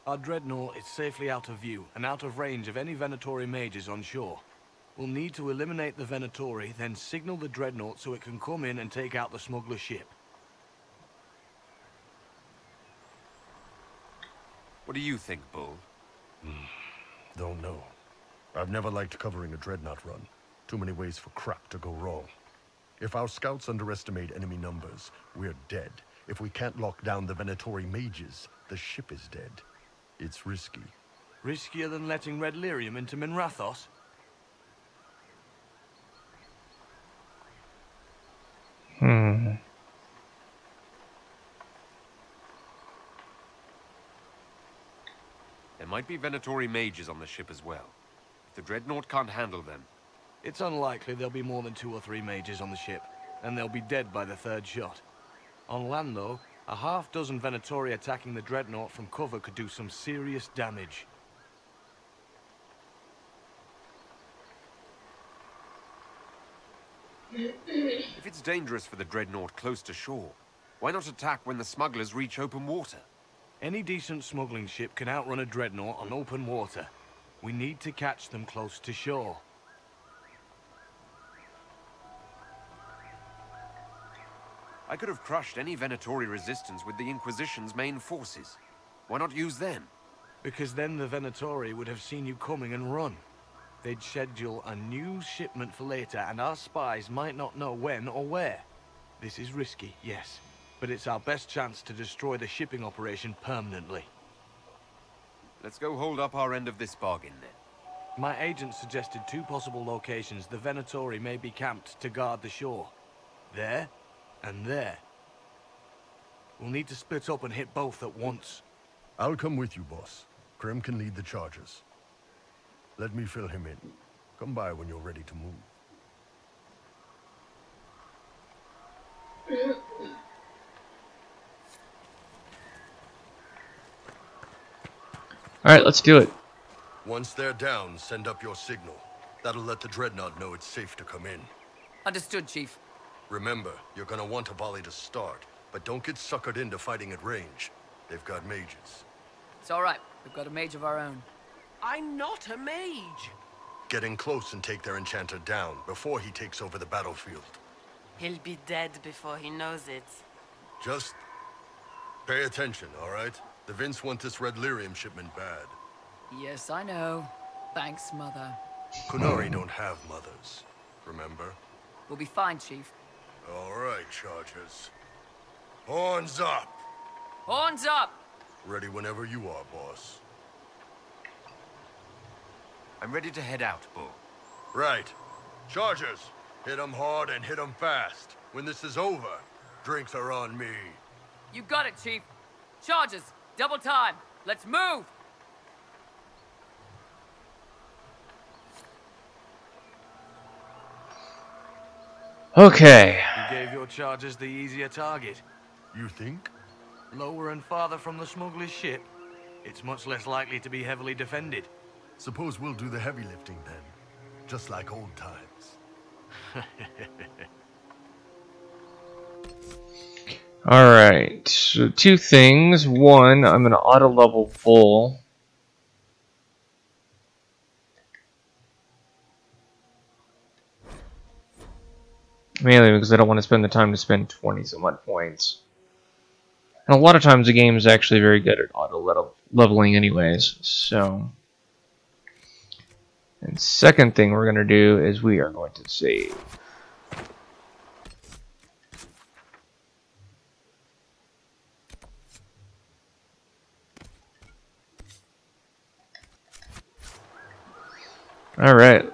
Our dreadnought is safely out of view, and out of range of any Venatori mages on shore. We'll need to eliminate the Venatori, then signal the dreadnought so it can come in and take out the smuggler ship. What do you think, Bull? Don't know. I've never liked covering a dreadnought run. Too many ways for crap to go wrong. If our scouts underestimate enemy numbers, we're dead. If we can't lock down the Venatori mages, the ship is dead. It's risky. Riskier than letting red lyrium into Minrathos? There might be Venatori mages on the ship as well. If the dreadnought can't handle them... It's unlikely there'll be more than 2 or 3 mages on the ship, and they'll be dead by the 3rd shot. On land, though, a half-dozen Venatori attacking the dreadnought from cover could do some serious damage. If it's dangerous for the dreadnought close to shore, why not attack when the smugglers reach open water? Any decent smuggling ship can outrun a dreadnought on open water. We need to catch them close to shore. I could have crushed any Venatori resistance with the Inquisition's main forces. Why not use them? Because then the Venatori would have seen you coming and run. They'd schedule a new shipment for later, and our spies might not know when or where. This is risky, yes, but it's our best chance to destroy the shipping operation permanently. Let's go hold up our end of this bargain, then. My agent suggested 2 possible locations the Venatori may be camped to guard the shore. There, and there. We'll need to split up and hit both at once. I'll come with you, boss. Krim can lead the charges. Let me fill him in. Come by when you're ready to move. Alright, let's do it. Once they're down, send up your signal. That'll let the dreadnought know it's safe to come in. Understood, Chief. Remember, you're gonna want a volley to start, but don't get suckered into fighting at range. They've got mages. It's all right. We've got a mage of our own. I'm not a mage. Get in close and take their enchanter down before he takes over the battlefield. He'll be dead before he knows it. Just pay attention, all right? The Vince want this red lyrium shipment bad. Yes, I know. Thanks, Mother. Kunari don't have mothers, remember? We'll be fine, Chief. All right, Chargers. Horns up! Horns up! Ready whenever you are, boss. I'm ready to head out, Bull. Right. Chargers, hit 'em hard and hit 'em fast. When this is over, drinks are on me. You got it, Chief. Charges, double time. Let's move! Okay. You gave your charges the easier target. You think? Lower and farther from the smuggler's ship, it's much less likely to be heavily defended. Suppose we'll do the heavy lifting then. Just like old times. Alright, so two things. One, I'm gonna auto level full. Mainly because I don't want to spend the time to spend 20 some odd points. And a lot of times the game is actually very good at auto leveling anyways, so. And second thing we're gonna do is we are going to save. Alright.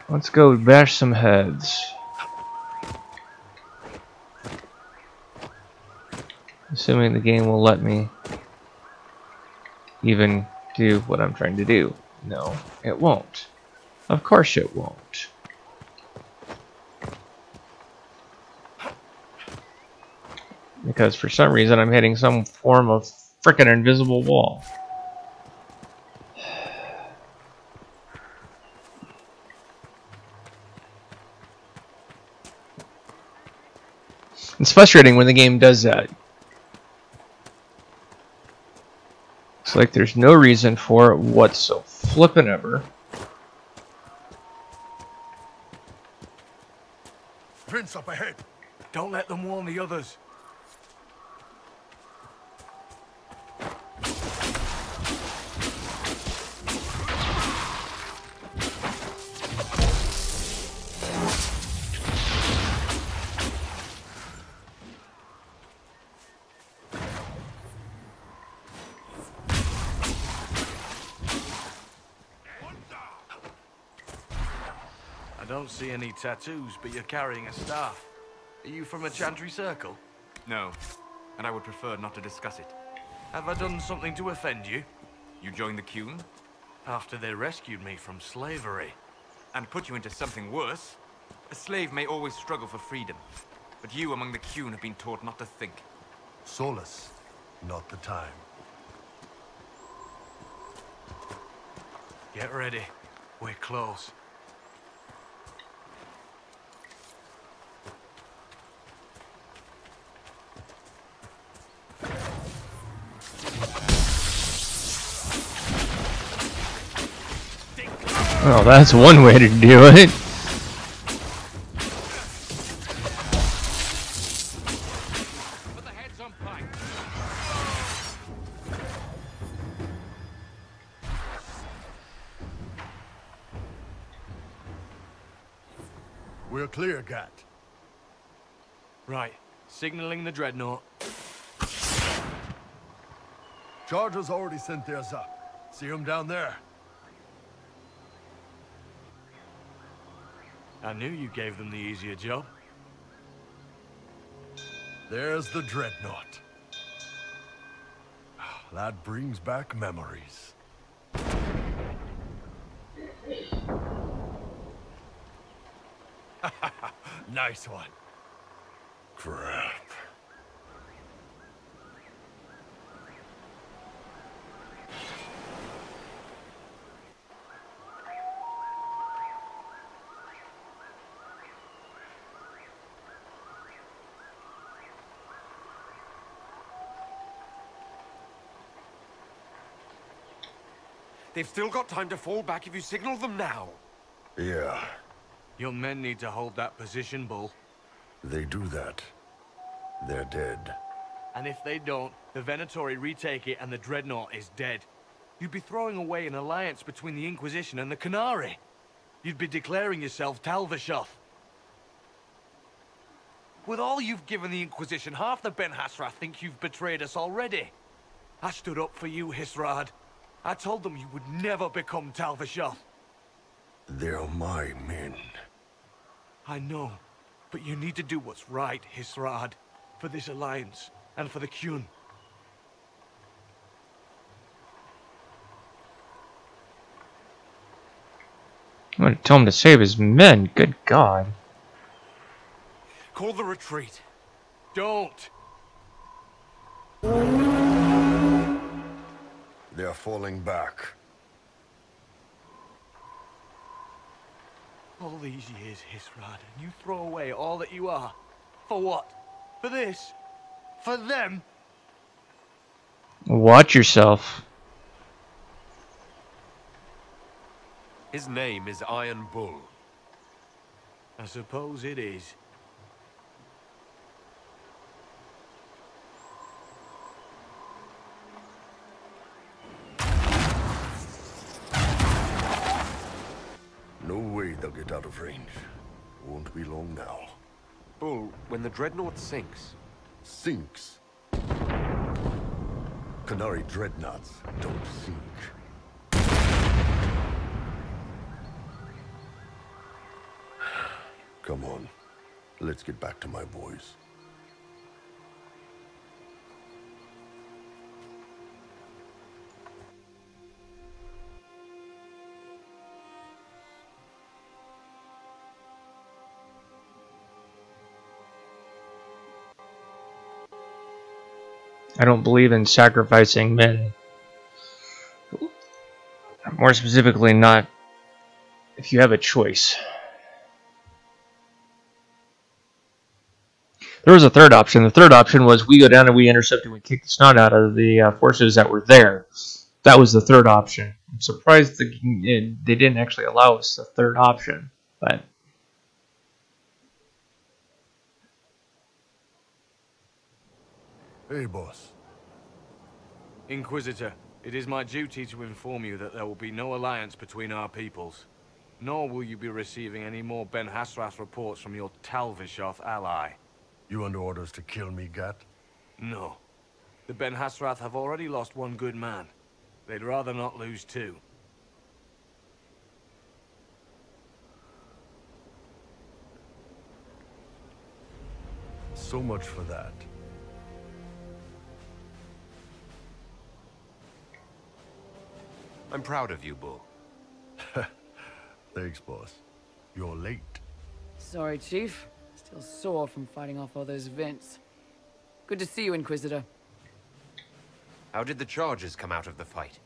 Let's go bash some heads. Assuming the game will let me even do what I'm trying to do. No, it won't. Of course it won't. Because for some reason I'm hitting some form of frickin' invisible wall. It's frustrating when the game does that. It's like there's no reason for it whatsoever. Flippin' ever. Prince up ahead. Don't let them warn the others. I don't see any tattoos, but you're carrying a staff. Are you from a Chantry circle? No, and I would prefer not to discuss it. Have I done something to offend you? You joined the Qun? After they rescued me from slavery. And put you into something worse? A slave may always struggle for freedom, but you among the Qun have been taught not to think. Solus, not the time. Get ready. We're close. Well, that's one way to do it. Put the heads on pike. We're clear, Gat. Right. Signaling the dreadnought. Chargers already sent theirs up. See them down there? I knew you gave them the easier job. There's the dreadnought. That brings back memories. Nice one. Crap. They've still got time to fall back if you signal them now. Yeah, Your men need to hold that position, Bull. they do that. They're dead. And if they don't, the Venatori retake it and the dreadnought is dead. You'd be throwing away an alliance between the Inquisition and the Canary. You'd be declaring yourself Talvashoth. With all you've given the Inquisition, half the Ben Hasra think you've betrayed us already. I stood up for you, Hisrad. I told them you would never become Talvashoth. They're my men. I know, but you need to do what's right, Hisrad. For this alliance, and for the Qun. I'm gonna tell him to save his men. Good God. Call the retreat. Don't! They're falling back. All these years, Hisrad, and you throw away all that you are. For what? For this? For them? Watch yourself. His name is Iron Bull. I suppose it is. No way they'll get out of range. Won't be long now. Bull, when the Dreadnought sinks... Sinks? Canary dreadnoughts don't sink. Come on. Let's get back to my boys. I don't believe in sacrificing men. More specifically, not if you have a choice. There was a third option. The third option was we go down and we intercept and we kick the snot out of the forces that were there. That was the third option. I'm surprised they didn't actually allow us the third option, but... Hey, boss. Inquisitor, it is my duty to inform you that there will be no alliance between our peoples. Nor will you be receiving any more Ben Hasrath reports from your Talvishoth ally. You under orders to kill me, Gat? No. The Ben Hasrath have already lost one good man. They'd rather not lose two. So much for that. I'm proud of you, Bull. Thanks, boss. You're late. Sorry, Chief. Still sore from fighting off all those vents. Good to see you, Inquisitor. How did the charges come out of the fight?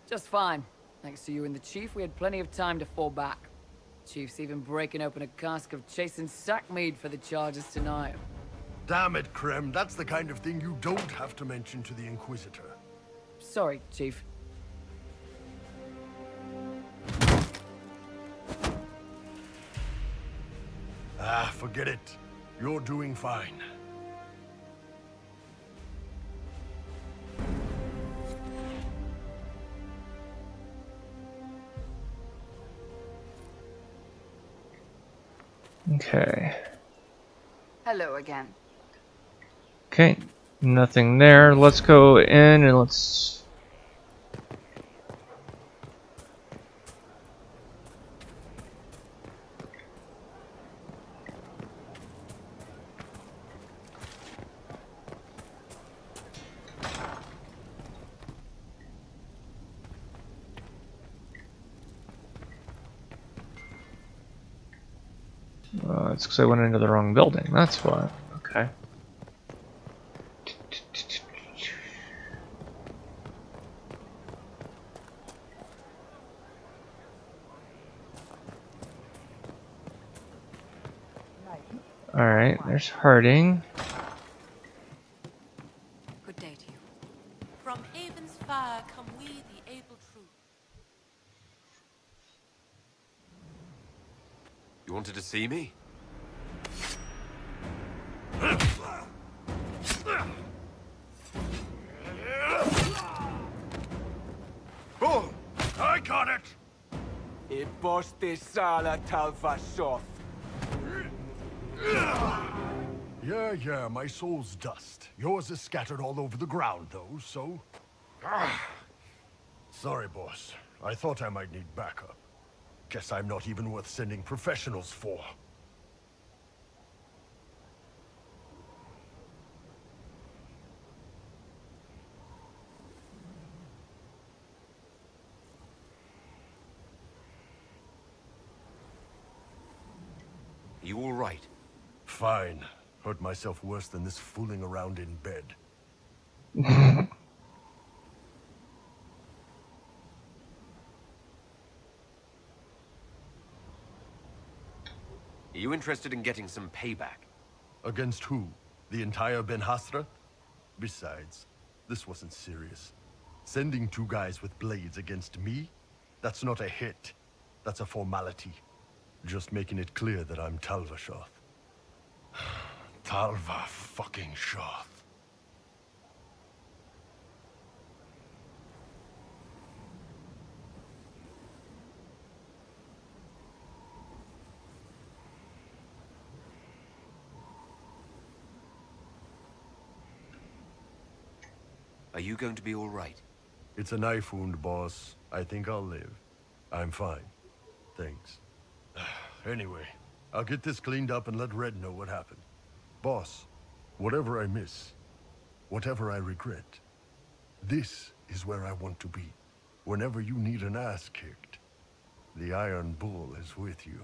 Just fine. Thanks to you and the Chief, we had plenty of time to fall back. Chief's even breaking open a cask of chasing sackmead for the charges tonight. Damn it, Krem. That's the kind of thing you don't have to mention to the Inquisitor. Sorry, Chief. Ah, forget it. You're doing fine. Okay. Hello again. Okay. Nothing there. Let's go in and let's... it's because I went into the wrong building. That's why. Okay. Alright, there's Harding. Good day to you. From Haven's fire come we, the able true. You wanted to see me? Bull! I got it! Iboste sala Talvishoth. Yeah, my soul's dust. Yours is scattered all over the ground, though, so... Sorry, boss. I thought I might need backup. Guess I'm not even worth sending professionals for. You all right? Fine. Hurt myself worse than this fooling around in bed. Are you interested in getting some payback? Against who? The entire Ben Hasra? Besides, this wasn't serious. Sending 2 guys with blades against me? That's not a hit. That's a formality. Just making it clear that I'm Talva Shoth. Talva fucking Shoth. Are you going to be all right? It's a knife wound, boss. I think I'll live. I'm fine. Thanks. Anyway, I'll get this cleaned up and let Red know what happened. Boss, whatever I miss, whatever I regret, this is where I want to be. Whenever you need an ass kicked, the Iron Bull is with you.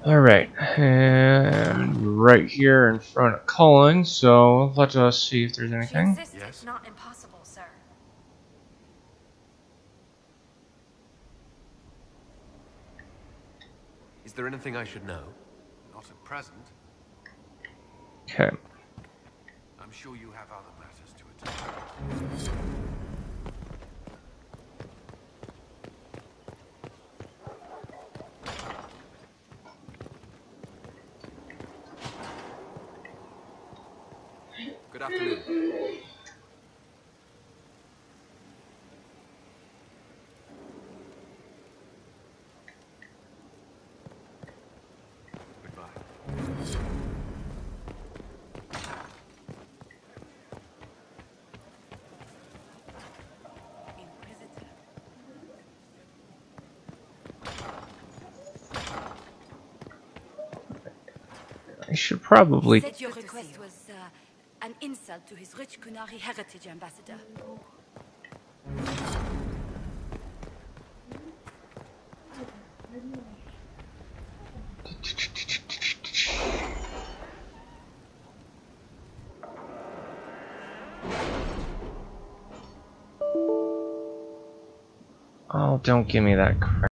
Alright, and right here in front of Cullen, so let us see if there's anything. She insists it's not impossible, sir. Is there anything I should know? Not at present. Okay. I'm sure you have other matters to attend to. Good afternoon. I should probably... Said your request was an insult to his rich Kunari heritage, Ambassador. Oh, don't give me that crap.